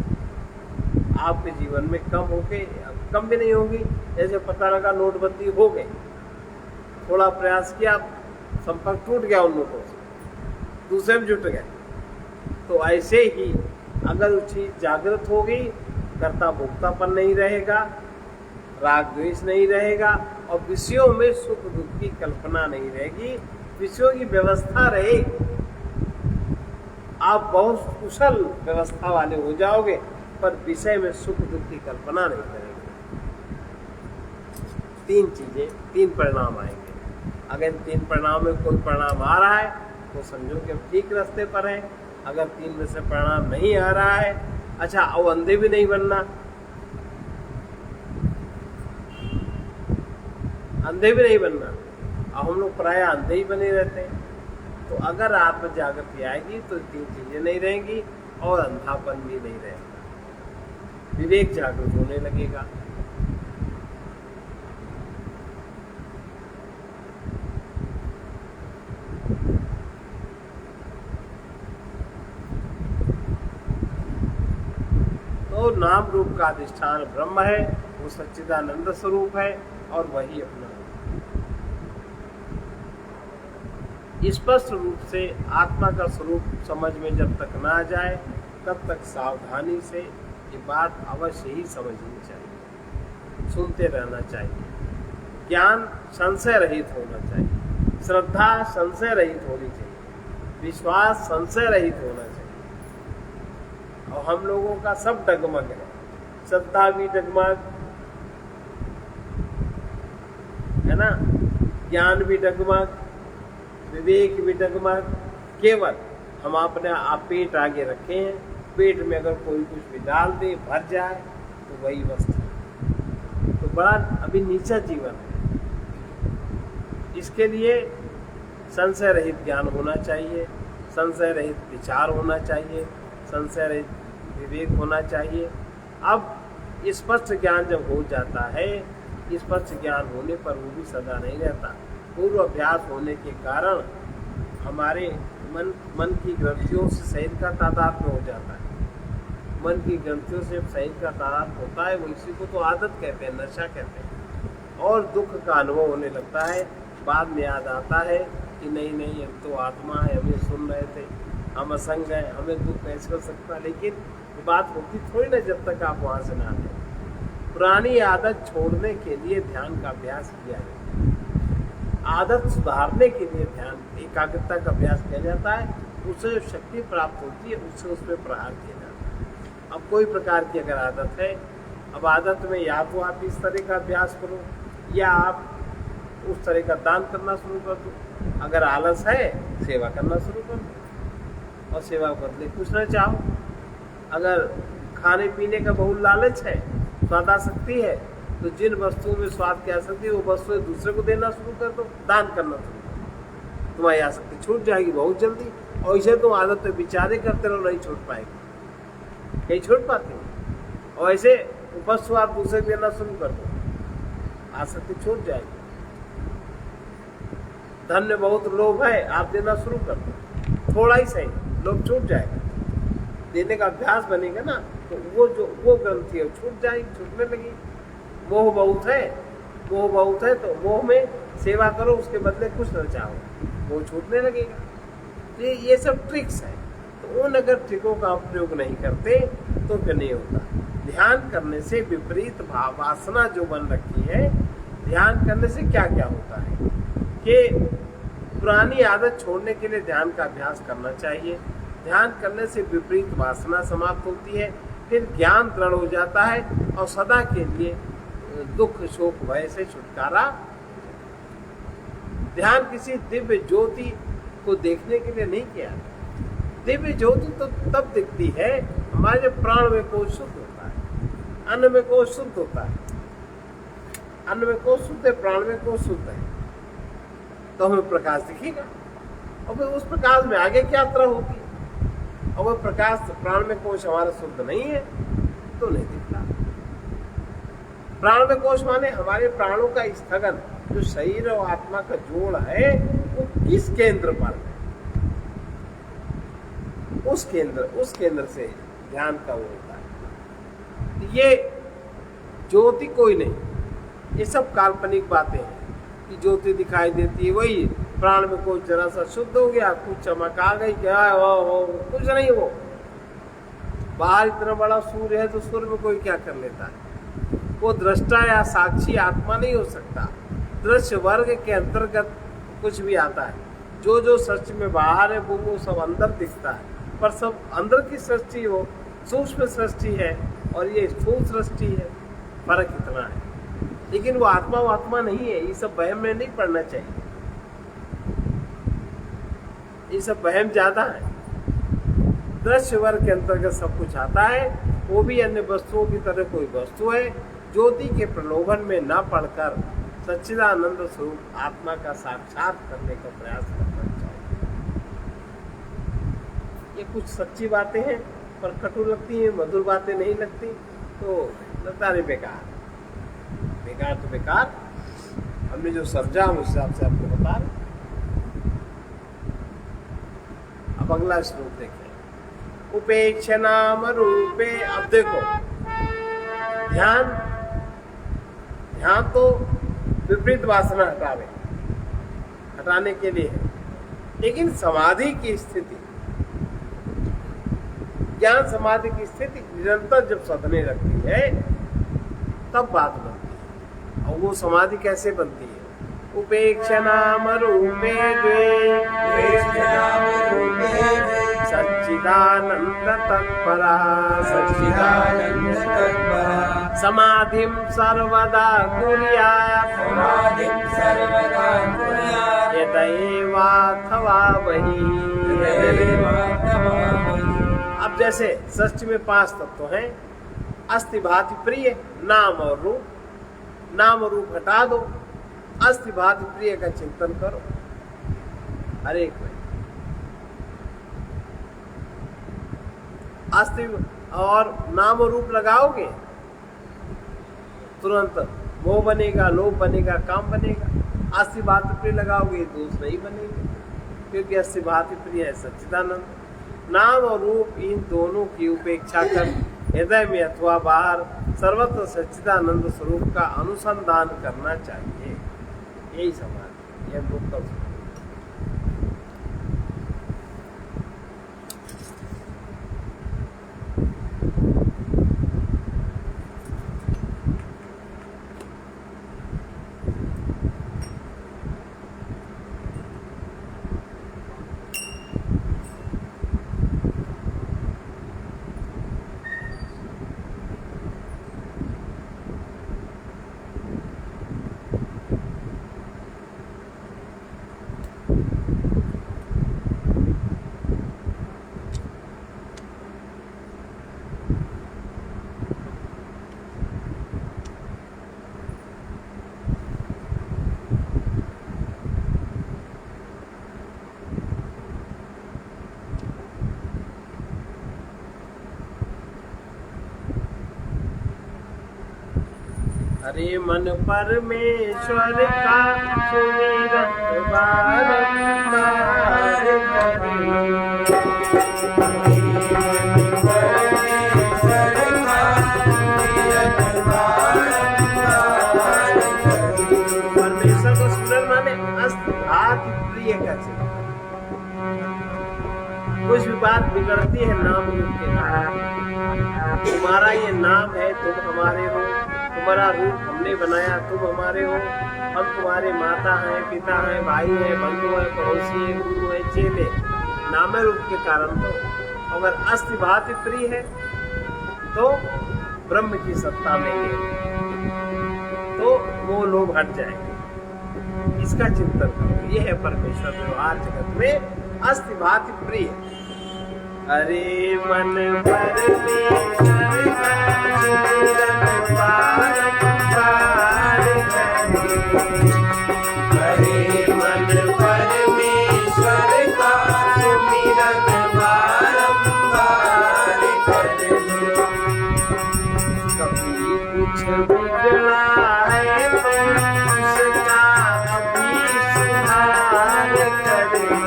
[SPEAKER 1] आपके जीवन में कम भी नहीं होगी। जैसे पता लगा नोटबंदी हो गई, थोड़ा प्रयास किया, संपर्क टूट गया उन लोगों से, दूसरे में जुट गए, तो ऐसे ही अगर वो चीज जागृत हो गई, कर्ता भोक्तापन नहीं रहेगा, राग द्वेष नहीं रहेगा, और विषयों में सुख दुख की कल्पना नहीं रहेगी, विषयों की व्यवस्था रहेगी। आप बहुत कुशल व्यवस्था वाले हो जाओगे, पर विषय में सुख दुख की कल्पना नहीं करेंगे। 3 परिणाम आएंगे। अगर इन 3 परिणाम में कोई परिणाम आ रहा है तो समझो कि हम ठीक रास्ते पर हैं। अगर 3 में से परिणाम नहीं आ रहा है, अच्छा अब अंधे भी नहीं बनना, अंधे भी नहीं बनना। अब हम लोग प्राय अंधे ही बने रहते हैं। तो अगर आत्म जागृति आएगी तो 3 चीजें नहीं रहेंगी और अंधापन भी नहीं रहेगा, विवेक जागृत होने लगेगा। तो नाम रूप का अधिष्ठान ब्रह्म है, वो सच्चिदानंद स्वरूप है और वही अपना स्पष्ट रूप से आत्मा का स्वरूप समझ में जब तक ना आ जाए तब तक सावधानी से ये बात अवश्य ही समझनी चाहिए, सुनते रहना चाहिए। ज्ञान संशय रहित होना चाहिए, श्रद्धा संशय रहित होनी चाहिए, विश्वास संशय रहित होना चाहिए। और हम लोगों का सब डगमग है, श्रद्धा भी डगमग है ना, ज्ञान भी डगमग, विवेक भी डगमग। केवल हम अपने आप पेट आगे रखे हैं, पेट में अगर कोई कुछ भी डाल दे भर जाए तो वही वस्तु, तो बड़ा अभी नीचा जीवन है। इसके लिए संशय रहित ज्ञान होना चाहिए, संशय रहित विचार होना चाहिए, संशय रहित विवेक होना चाहिए। अब स्पष्ट ज्ञान जब हो जाता है, स्पष्ट ज्ञान होने पर वो भी सदा नहीं रहता। पूर्व अभ्यास होने के कारण हमारे मन की ग्रंथियों से शरीर का तादात्म्य हो जाता है। मन की ग्रंथियों से शरीर का तादात्म्य होता है, वो इसी को तो आदत कहते हैं, नशा कहते हैं। और दुख का अनुभव होने लगता है। बाद में याद आता है कि नहीं हम तो आत्मा है, हमें सुन रहे थे, हम असंग हैं, हमें दुख कैसे हो सकता। लेकिन ये बात होती थोड़ी ना जब तक आप वहाँ से ना आते। पुरानी आदत छोड़ने के लिए ध्यान का अभ्यास किया जाता है, आदत सुधारने के लिए ध्यान एकाग्रता का अभ्यास किया जाता है। उससे जो शक्ति प्राप्त होती है उससे उस पर प्रहार किया जाता है। अब कोई प्रकार की अगर आदत है, अब आदत में या तो आप इस तरह का अभ्यास करो या आप उस तरह का दान करना शुरू कर दो। अगर आलस है, सेवा करना शुरू कर दो और सेवा बदले कुछ ना चाहो। अगर खाने पीने का बहुत लालच है, स्वादासक्ति है, तो जिन वस्तुओं में स्वाद की आसक्ति है वो वस्तुएं दूसरे को देना शुरू कर दो, दान करना शुरू कर दो। तुम्हारी आसक्ति छूट जाएगी बहुत जल्दी। और इसे तुम आदत पे विचारे करते रहो, नहीं छूट पाएगी, कहीं छूट पाती हो। और ऐसे वस्तु आप दूसरे को देना शुरू कर दो, आसक्ति छूट जाएगी। धन में बहुत लोभ है, आप देना शुरू कर दो, थोड़ा ही सही, लोभ छूट जाएगा। देने का अभ्यास बनेगा ना, तो वो ग्रंथि है छूट जाएगी, छूटने लगी। मोह बहुत है तो मोह में सेवा करो, उसके बदले कुछ न चाहो, वो छूटने लगेगा। तो ये सब ट्रिक्स है। तो उन अगर ट्रिकों का आप प्रयोग नहीं करते तो फिर नहीं होता। ध्यान करने से विपरीत भाव वासना जो बन रखी है, ध्यान करने से क्या क्या होता है कि पुरानी आदत छोड़ने के लिए ध्यान का अभ्यास करना चाहिए। ध्यान करने से विपरीत वासना समाप्त होती है, फिर ज्ञान दृढ़ हो जाता है और सदा के लिए दुख शोक भय से छुटकारा। ध्यान किसी दिव्य ज्योति को देखने के लिए नहीं किया। दिव्य ज्योति तो तब दिखती है हमारे प्राण में कोश शुद्ध होता है, अन्न में कोश शुद्ध होता है, अन्न में कोश शुद्ध है, प्राण में कोश शुद्ध है, तो हमें प्रकाश दिखेगा। और फिर उस प्रकाश में आगे क्या यात्रा होगी। और वह प्रकाश प्राण में कोश हमारा शुद्ध नहीं है तो नहीं दिखता। प्राण में कोश माने हमारे प्राणों का स्थगन, जो शरीर और आत्मा का जोड़ है वो किस केंद्र पर है, उस केंद्र से ध्यान का वो होता है। ये ज्योति कोई नहीं, ये सब काल्पनिक बातें हैं कि ज्योति दिखाई देती है, वही प्राण में कोई जरा सा शुद्ध हो गया, कुछ चमक आ गई, क्या वो कुछ नहीं। वो बाहर इतना बड़ा सूर्य है तो सूर्य में कोई क्या कर लेता है। वो दृष्टा या साक्षी आत्मा नहीं हो सकता। दृश्य वर्ग के अंतर्गत कुछ भी आता है। जो सच में बाहर है वो सब अंदर दिखता है। पर सब अंदर की सृष्टि वो सूक्ष्म सृष्टि है और ये स्थूल सृष्टि है, फर्क इतना है। लेकिन वो आत्मा नहीं है। ये सब वहम में नहीं पड़ना चाहिए, ये सब वहम ज्यादा है। दृश्य वर्ग के अंतर्गत सब कुछ आता है, वो भी अन्य वस्तुओं की तरह कोई वस्तु है। ज्योति के प्रलोभन में न पड़कर सच्चिदानंद स्वरूप आत्मा का साक्षात करने का प्रयास करना चाहिए। ये कुछ सच्ची बातें हैं, पर कटु लगती हैं, मधुर बातें नहीं लगती, तो लगता है बेकार बेकार तो बेकार। हमने जो समझा उस हिसाब से आपको बता रहे। अब अगला श्लोक देखें। उपेक्ष नाम रूपे। अब देखो, ध्यान तो विपरीत वासना हटाने के लिए है, लेकिन समाधि की स्थिति, ज्ञान समाधि की स्थिति निरंतर जब सधने लगती है तब बात बनती है। और वो समाधि कैसे बनती है? उपेक्ष नाम रूपे सच्चिदानंद तत्परा समाधिं सर्वदा कुर्यात् यतएवाथवा वही। अब जैसे सृष्टि में 5 तत्व हैं, अस्ति भाति प्रिय, नाम और रूप। नाम और रूप हटा दो, अस्ति भाति प्रिय का चिंतन करो हर एक में। अस्ति और नाम और रूप लगाओगे तुरंत मोह बनेगा, लोभ बनेगा, काम बनेगा। अस्ति भाति प्रिय लगाओगे दोष नहीं बनेगा, क्योंकि अस्ति भाति प्रिय है सच्चिदानंद। नाम और रूप इन दोनों की उपेक्षा कर हृदय में अथवा बाहर सर्वत्र सच्चिदानंद स्वरूप का अनुसंधान करना चाहिए। यही समाधि, यह मुक्तल समाधि। हरे मन परमेश्वर का सुमिरन बारंबार परमेश्वर को सुमिरन माने अस्थाति प्रिय का चिंतन। कुछ भी बात बिगड़ती है नाम रूप के कारण। तुम्हारा ये नाम है, तुम हमारे हो, तुम्हारा रूप हमने बनाया, तुम हमारे हो, हम तुम्हारे माता हैं, पिता हैं, भाई हैं, बंधु हैं, पड़ोसी हैं, गुरु हैं, चेले। नाम रूप के कारण तो अगर अस्ति भाति प्रिय है तो ब्रह्म की सत्ता में है, तो वो लोग हट जाएंगे। इसका चिंतन करो। ये है परमेश्वर व्यवहार जगत में अस्ति भाति प्रिय। हरे मन परमेश्वर का सुमिरन बारंबार करें। हरे मन परमेश्वर का सुमिरन बारंबार करें। कभी कुछ बिगड़ा है तो उसका अभी सुधार करें।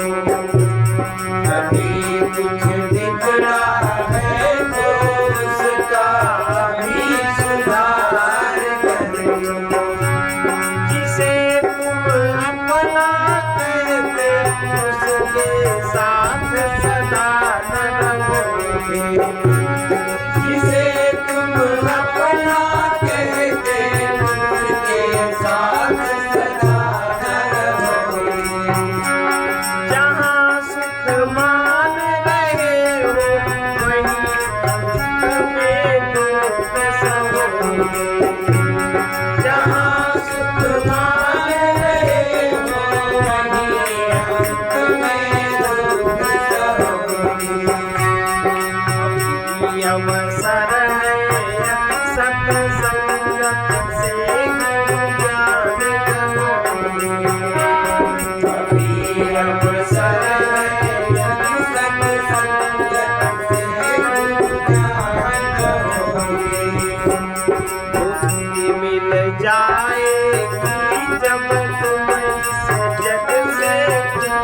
[SPEAKER 1] कभी कुछ बिगड़ा है तो उसका भी सुधार करें। जिसे तुम अपना कहते उसके साथ सदा न रहोगे। जिसे तुम अपना कहते उसके साथ सदा न रहोगे। जहाँ सुख मान रहे संगत से गुरु ज्ञान गवाए।
[SPEAKER 2] अभी अवसर है यदि सत्संगत से गुरु ज्ञान गवाए।
[SPEAKER 1] मुक्ति मिल जाएगी जब तुम इस जग से कुछ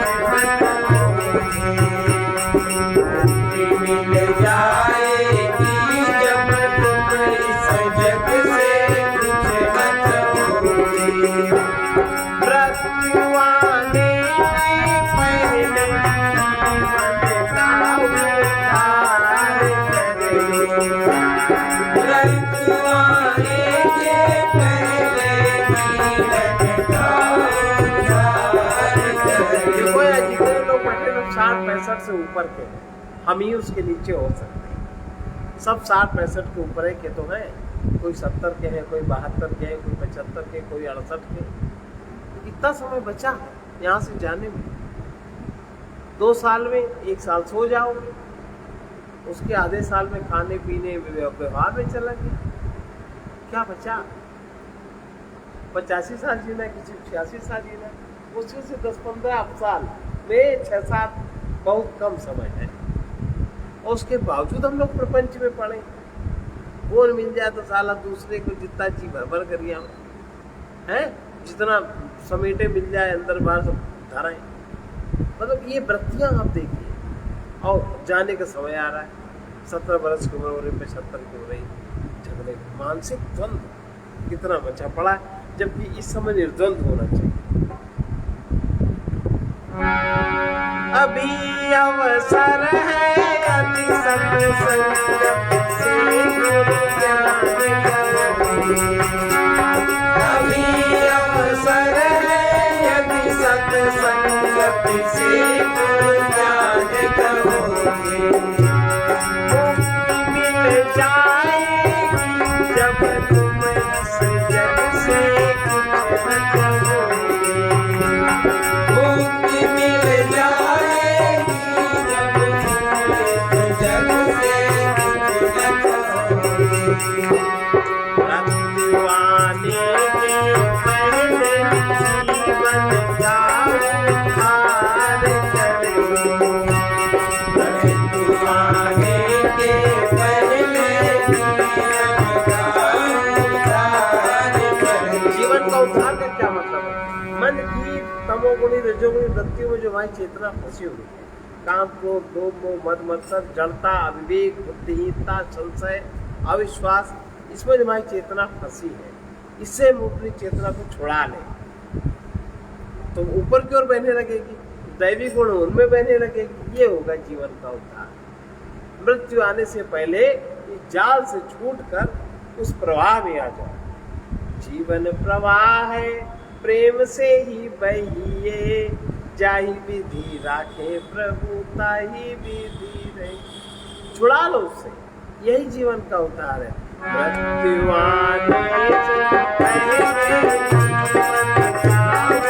[SPEAKER 2] मुक्ति मिल जाएगी जब तुम इस जग से कुछ न छोड़ोगे।
[SPEAKER 1] मृत्यु आने के पहले जीवन का उद्धार करो।
[SPEAKER 2] मृत्यु आने के पहले जीवन का उद्धार
[SPEAKER 1] देखो यार,
[SPEAKER 2] करो।
[SPEAKER 1] जितने लोग बैठे लोग 60-65 से ऊपर के हैं, हम ही उसके नीचे हो सकते हैं। सब 60-65 के ऊपर है के तो है, कोई 70 के हैं, कोई 72 के हैं, कोई 75 के, कोई 68 के। इतना समय बचा है यहाँ से जाने में। 2 साल में 1 साल सो जाओगे, उसके आधे साल में खाने पीने व्यवहार में चला गया। क्या बचा? 85 साल जीना, किसी को 86 साल जीना, मुश्किल से 10-15 साल में 6-7 बहुत कम समय है। और उसके बावजूद हम लोग प्रपंच में पड़े। बोल मिल जाए तो साला दूसरे को जितना जी भर करिए है, जितना समेटे मिल जाए अंदर बाहर सब धराएं। मतलब ये वृत्तियां आप देखिए। और जाने का समय आ रहा है, 17 वर्ष की उम्र हो रही, 75 की हो रही, झगड़े मानसिक द्वंद्व कितना बचा पड़ा है, जबकि इस समय निर्द्वंद होना चाहिए। अभी अवसर है अति सत्संगत से गुरु ज्ञान गवाए।
[SPEAKER 2] अभी अवसर है यदि सत्संगत से गुरु ज्ञान गवाए।
[SPEAKER 1] मुक्ति मिल जाएगी जब तुम इस जग से कुछ न कहोगे।
[SPEAKER 2] मुक्ति मिल जाएगी जब तुम इस जग से कुछ न कहोगे।
[SPEAKER 1] मृत्यु आने के पहले जीवन का उद्धार करो।
[SPEAKER 2] मृत्यु आने के पहले
[SPEAKER 1] जीवन का उद्धार का क्या मतलब है? मन की तमोगुणी रजोगुणी वृत्तियों में जो हमारी चेतना फंसी हुई है, काम, क्रोध, लोभ, मोह, मद मत्सर, जड़ता, अविवेक, बुद्धिहीनता, संशय, अविश्वास, इसमें जो हमारी चेतना फंसी है, इससे हम अपनी चेतना को छुड़ा लें तो ऊपर की ओर बहने लगेगी, दैवी गुण उनमें बहने लगेगी। ये होगा जीवन का उद्धार। मृत्यु आने से पहले इस जाल से छूटकर उस प्रवाह में आ जाओ। जीवन प्रवाह है प्रेम से ही बहिए, जाहि विधि राखे प्रभु ताहि विधि रही। छुड़ा लो उससे, यही जीवन का उद्धार है। मृत्यु आने से पहले जीवन का उद्धार करो।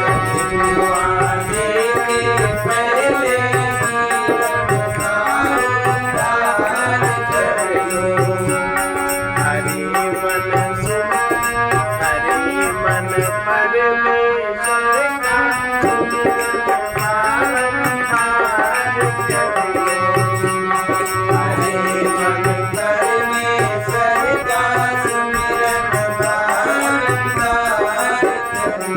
[SPEAKER 2] मृत्यु आने के पहले जीवन का उद्धार करो।
[SPEAKER 1] हरि मन सुन, हरि मन परमेश्वर का सुमिरन बारंबार करो।
[SPEAKER 2] हरे मन परमेश्वर का सुमिरन बारंबार करो।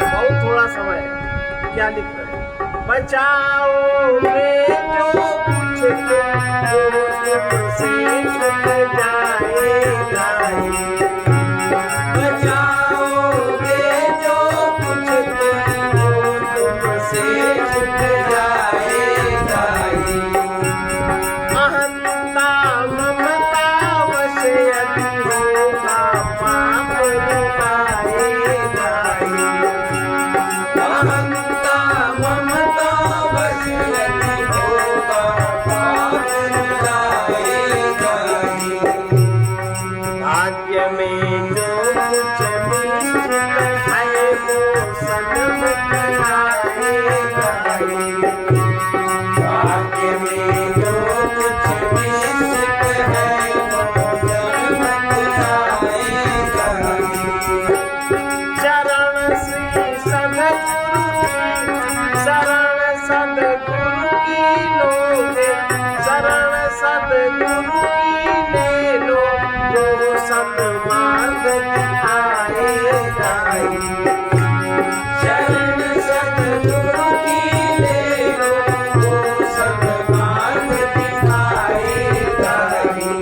[SPEAKER 1] बहुत थोड़ा समय है, क्या लिख रहे हैं? बचाओगे जो कुछ तुमको तुमसे छूट जाएगा।
[SPEAKER 2] बचाओगे जो कुछ तुमको तुमसे छूट जाएगा।
[SPEAKER 1] अहंता ममता वश यदि होगा पाप लुटाएगा।
[SPEAKER 2] अहंता ममता वश यदि होगा पाप लुटाएगा।
[SPEAKER 1] सतगुरु की ले लो, वो सन्मार्ग दिखाएगा ही।
[SPEAKER 2] शरण सतगुरु की ले लो, वो सन्मार्ग दिखाएगा ही।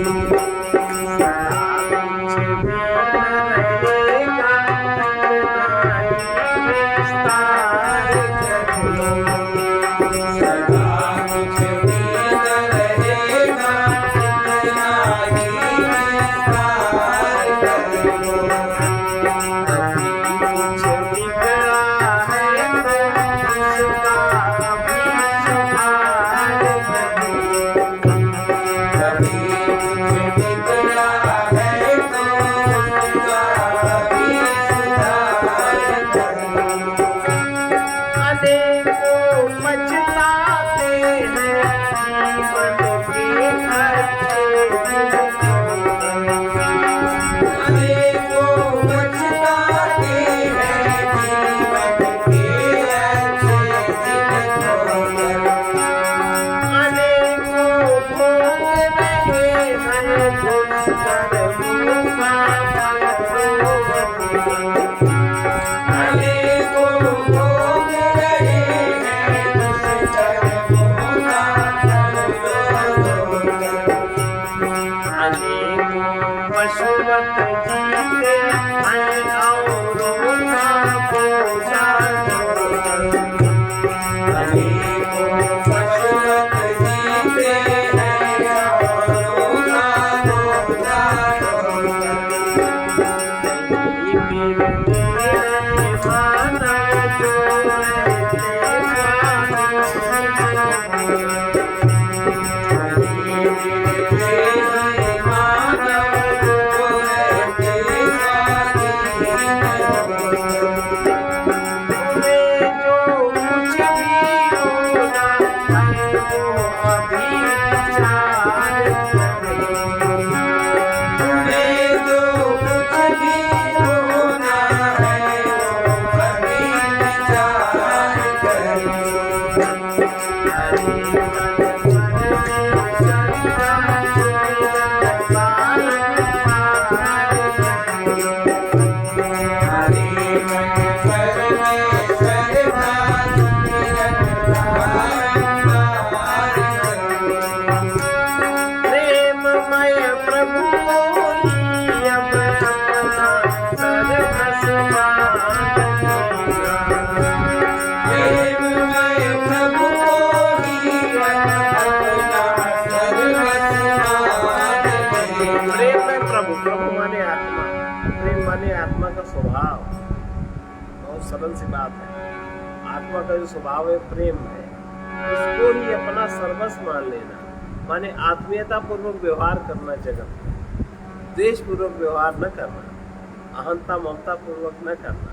[SPEAKER 1] स्वभाव बहुत सरल सी बात है। आत्मा का जो स्वभाव है प्रेम है, उसको ही अपना सर्वस्व मान लेना, माने आत्मीयता पूर्वक व्यवहार करना, जगत द्वेष पूर्वक व्यवहार न करना, अहंता ममता पूर्वक न करना,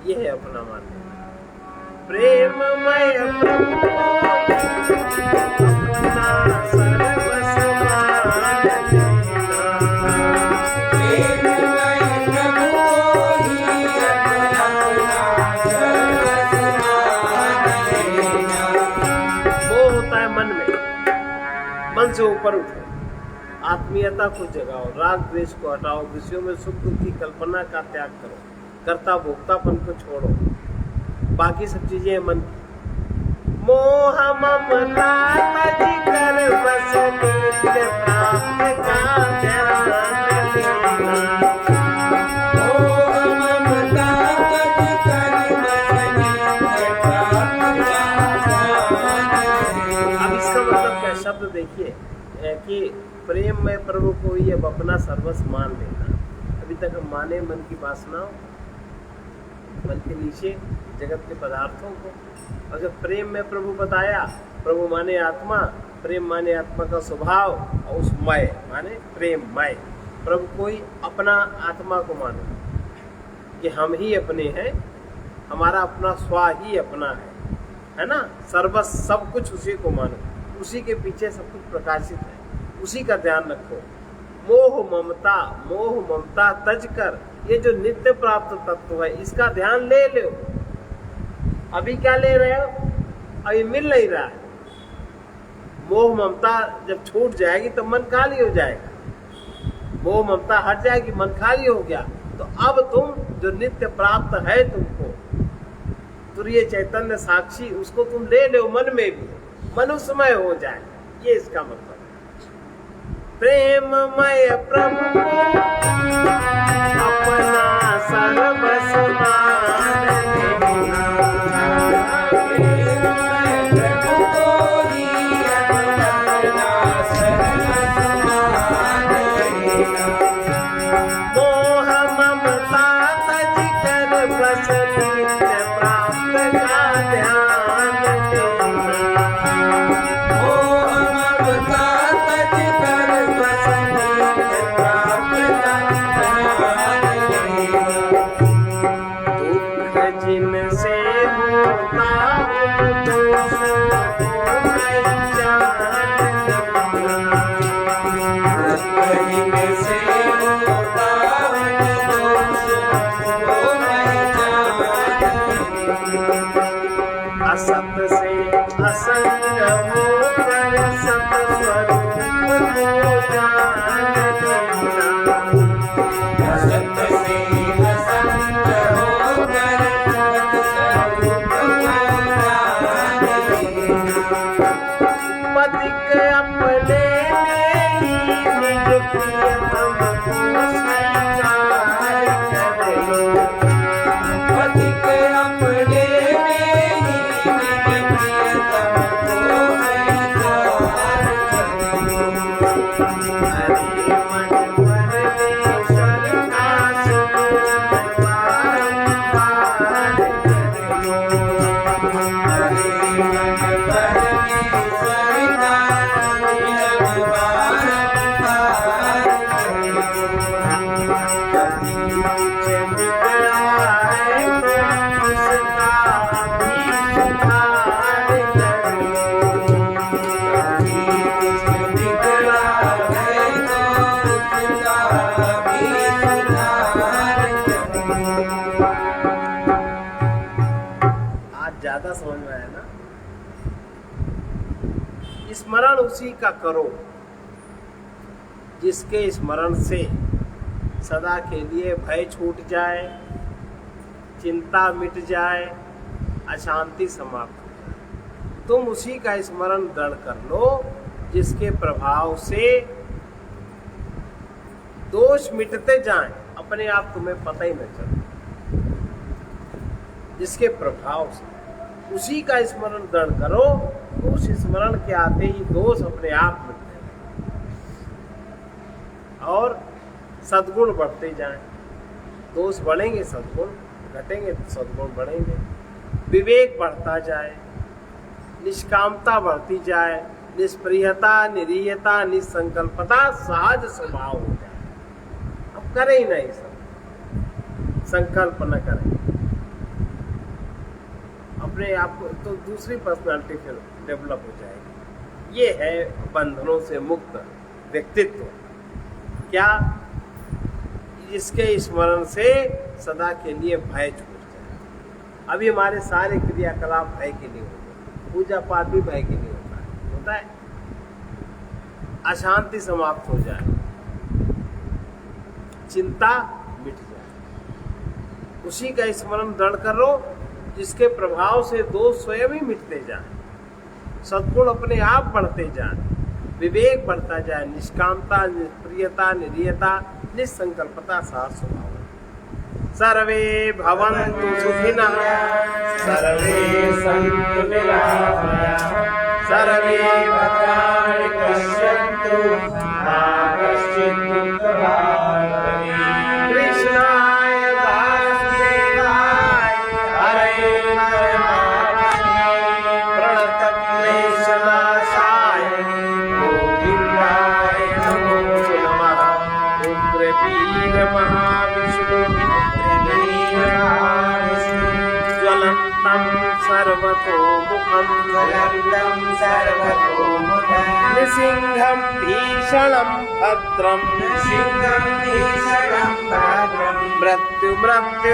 [SPEAKER 1] यह है अपना मान लेना। प्रेममय से ऊपर उठो, आत्मीयता को जगाओ, राग द्वेष को हटाओ, विषयों में सुख दुख की कल्पना का त्याग करो, कर्ता भोक्तापन को छोड़ो, बाकी सब चीजें मन की। मोह ममता तज कर बस नित्य प्राप्त का ध्यान लेना।
[SPEAKER 2] मोह ममता तज कर बस नित्य प्राप्त का ध्यान लेना।
[SPEAKER 1] अब इसका मतलब क्या शब्द देखिए कि प्रेम में प्रभु को ही अब अपना सर्वस्व मान लेना। अभी तक हम माने मन की वासनाओं, मन के नीचे जगत के पदार्थों को, और जब प्रेम में प्रभु बताया, प्रभु माने आत्मा, प्रेम माने आत्मा का स्वभाव, और उस मय माने प्रेम मय प्रभु को ही अपना आत्मा को मानो कि हम ही अपने हैं, हमारा अपना स्वा ही अपना है ना, सर्वस्व सब कुछ उसी को मानो, उसी के पीछे सब कुछ प्रकाशित है, उसी का ध्यान रखो। मोह ममता तज कर, ये जो नित्य प्राप्त तत्व है इसका ध्यान ले लो। अभी क्या ले रहे हो? अभी मिल नहीं रहा है, मोह ममता जब छूट जाएगी तो मन खाली हो जाएगा। मोह ममता हट जाएगी, मन खाली हो गया, तो अब तुम जो नित्य प्राप्त है तुमको, तुरीय चैतन्य साक्षी, उसको तुम ले लो मन में भी, मनुष्यमय हो जाए। ये इसका मतलब है। प्रेममय प्रभु को अपना सर्वस्व मान लेना, मोह ममता तज कर बस नित्य प्राप्त का ध्यान देना।
[SPEAKER 2] मोह ममता तज कर बस नित्य प्राप्त का ध्यान देना।
[SPEAKER 1] दुख जिनसे होता उनको मैं जान देना।
[SPEAKER 2] जिनसे होता उन दोषों को मैं जान दूँ।
[SPEAKER 1] असत से असंग होकर सत स्वरूप को जान लेना।
[SPEAKER 2] असत से असंग होकर सत्स्वरूप को जान लेना।
[SPEAKER 1] पथिक अपने में ही निज प्रियतम को स्वीकार कर लो।
[SPEAKER 2] पथिक अपने में ही निज प्रियतम को स्वीकार कर लो।
[SPEAKER 1] हरे मन परमेश्वर का सुमिरन बारंबार कर लो।
[SPEAKER 2] हरे मन परमेश्वर का सुमिरन बारंबार कर लो।
[SPEAKER 1] कुछ बिगड़ा है तो उसका भी सुधार कर लो।
[SPEAKER 2] कुछ बिगड़ा है तो उसका भी सुधार कर लो।
[SPEAKER 1] आज ज्यादा समझ में आया ना। स्मरण उसी का करो जिसके स्मरण से सदा के लिए भय छूट जाए, चिंता मिट जाए, अशांति समाप्त हो जाए। तुम उसी का स्मरण दृढ़ कर लो जिसके प्रभाव से दोष मिटते जाएं, अपने आप तुम्हें पता ही न चले। जिसके प्रभाव से उसी का स्मरण दृढ़ करो, तो उस स्मरण के आते ही दोष अपने आप मिटते हैं और सद्गुण बढ़ते जाएं। दोष बढ़ेंगे, सद्गुण घटेंगे, सद्गुण बढ़ेंगे। विवेक बढ़ता जाए, निष्कामता बढ़ती जाए, निष्प्रियता, निरीयता, निसंकल्पता सहज स्वभाव हो जाए। अब करें ही नहीं, सब संकल्प न करें अपने आप को, तो दूसरी पर्सनालिटी फिर डेवलप हो जाएगी। ये है बंधनों से मुक्त व्यक्तित्व। क्या? जिसके स्मरण से सदा के लिए भय छूट जाए। अभी हमारे सारे क्रियाकलाप भय के लिए होते हैं, पूजा पाठ भी भय के लिए होता है। अशांति समाप्त हो जाए, चिंता मिट जाए। उसी का स्मरण दृढ़ करो जिसके प्रभाव से दोष स्वयं ही मिटते जाए, सद्गुण अपने आप बढ़ते जाए, विवेक बढ़ता जाए, निष्कामता, निष्प्रियता, निरीयता, निसंकल्पता साथ स्वभाव। सर्वे भवन्तु सुखिनः, सर्वे सन्तु निरामयाः, सर्वे भद्राणि पश्यन्तु मा कश्चित् दुःखभाग् भवेत्। कृष्णाय वासुदेवाय हरे परमात्मने प्रणतक्लेशनाशाय गोविन्दाय नमो नमः। उग्रवीर महाविष्णु ज्वलन्तं सर्वतोमुखं नृसिंहं भीषणं भद्रं मृत्युर्नमाम्यहम्।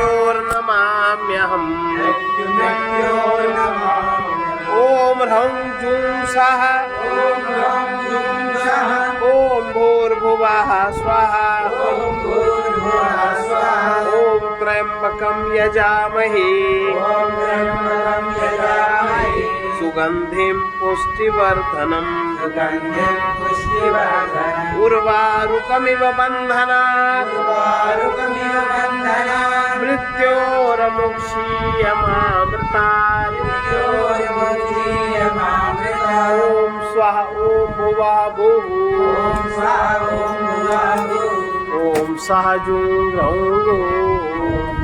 [SPEAKER 1] ओम ह्रौं जूं सः
[SPEAKER 2] ॐ ह्रौं जूं सः
[SPEAKER 1] ओम भूर्भुवः स्वः
[SPEAKER 2] ॐ भूर्भुवः स्वः
[SPEAKER 1] ओम त्र्यंबकं यजामहे
[SPEAKER 2] ॐ त्र्यम्बकं यजामहे
[SPEAKER 1] सुगंधिं पुष्टिवर्धनम्
[SPEAKER 2] सुगन्धिं पुष्टिवर्धनम्
[SPEAKER 1] उर्वारुकमिव बन्धनात्
[SPEAKER 2] उर्वारुकमिव बन्धनात्
[SPEAKER 1] मृत्योर्मुक्षीयमामृतात्
[SPEAKER 2] मृत्योर्मुक्षीयमामृतात्
[SPEAKER 1] ओम स्वः ओम भुवः भुः
[SPEAKER 2] ॐ स्वः ॐ भुवः भुः
[SPEAKER 1] ओम सः जूं ह्रौं
[SPEAKER 2] ॐ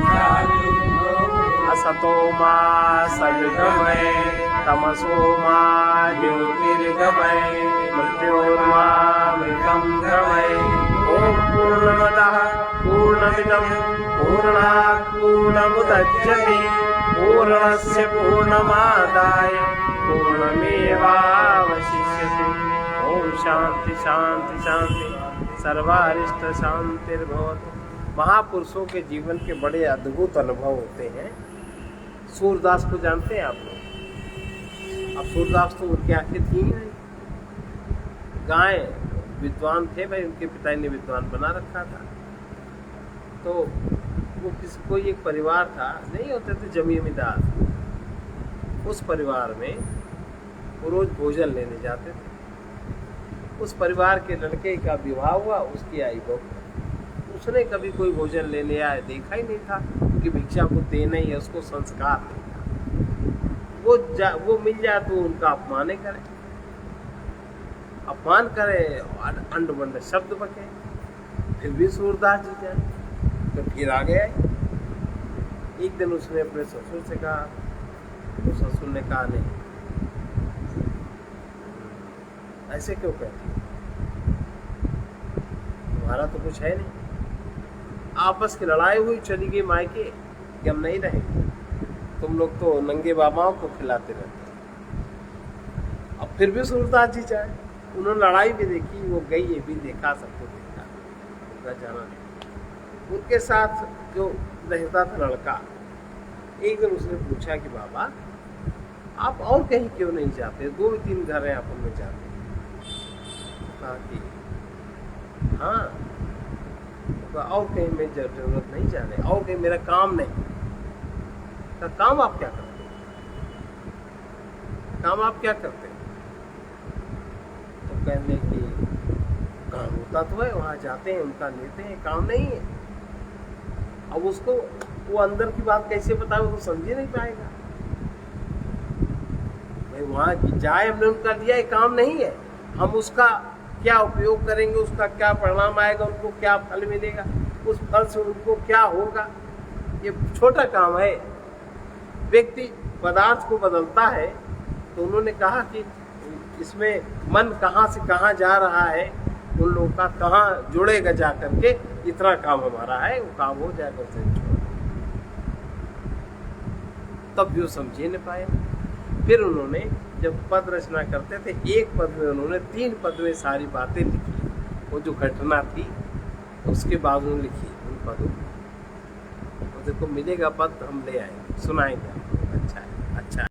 [SPEAKER 2] साधु
[SPEAKER 1] असतो मा सद्गमय तमसो मा ज्योतिर्गमय मृत्योर्मामृतं गमय ओम पूर्णमदः पूर्णमिदं पूर्णात् पूर्णमुदच्यते पूर्णस्य पूर्णमादाय पूर्णमेवावशिष्यते ओम शांति शांति शांति सर्वारिष्ट शांतिर्भवतु। महापुरुषों के जीवन के बड़े अद्भुत अनुभव होते हैं। सूरदास को जानते हैं आप लोग? अब सूरदास तो उनकी आंखें थी ही नहीं। गाय विद्वान थे भाई, उनके पिता ने विद्वान बना रखा था। तो वो कोई एक परिवार था, नहीं होते थे जमींदार, उस परिवार में वो रोज भोजन लेने जाते थे। उस परिवार के लड़के का विवाह हुआ, उसकी आई बहू। उसने कभी कोई भोजन लेने आया देखा ही नहीं था, क्योंकि भिक्षा को देना ही है, उसको संस्कार नहीं था। वो मिल जाए तो उनका अपमान करे, अपमान करे और अंड बंड शब्द बके। फिर भी सूरदास जी जाए तो फिर आ गया। एक दिन उसने अपने ससुर से कहा, तो ससुर ने कहा नहीं, ऐसे क्यों कहती हो? तुम्हारा तो कुछ है नहीं। आपस की लड़ाई हुई, चली गई मायके कि हम नहीं रहेंगे, तुम लोग तो नंगे बाबाओं को खिलाते रहते। अब फिर भी सूरदास जी जाए, उन्होंने लड़ाई भी देखी, वो गई, ये भी देखा, सबको देखा, उनका जाना नहीं। उनके साथ जो रहता था लड़का, एक दिन उसने पूछा कि बाबा आप और कहीं क्यों नहीं जाते? 2-3 घर हैं, आप उनमें जाते। कहा कि हाँ, और कहीं मैं जरूरत नहीं जाने, और कहीं मेरा काम नहीं। तो काम आप क्या करते हैं? काम आप क्या करते हैं? तो कहने की काम होता तो है, वहां जाते हैं, उनका लेते हैं, काम नहीं है। अब उसको वो अंदर की बात कैसे बताए, वो समझ ही नहीं पाएगा। भाई वहां जाए, हमने उनका लिया, ये काम नहीं है, हम उसका क्या उपयोग करेंगे, उसका क्या परिणाम आएगा, उनको क्या फल मिलेगा, उस फल से उनको क्या होगा, ये छोटा काम है। व्यक्ति पदार्थ को बदलता है, तो उन्होंने कहा कि इसमें मन कहाँ से कहाँ जा रहा है, उन लोगों का कहाँ जुड़ेगा जा करके, इतना काम हमारा है, वो काम हो जाएगा, उसे छोड़। तब भी वो समझे नहीं पाए। फिर उन्होंने जब पद रचना करते थे, एक पद में उन्होंने 3 पद में सारी बातें लिखी। वो जो घटना थी उसके बाद उन्होंने लिखी उन पदों को। तो देखो मिलेगा पद, हम ले आएंगे, सुनाएंगे। अच्छा है, अच्छा है।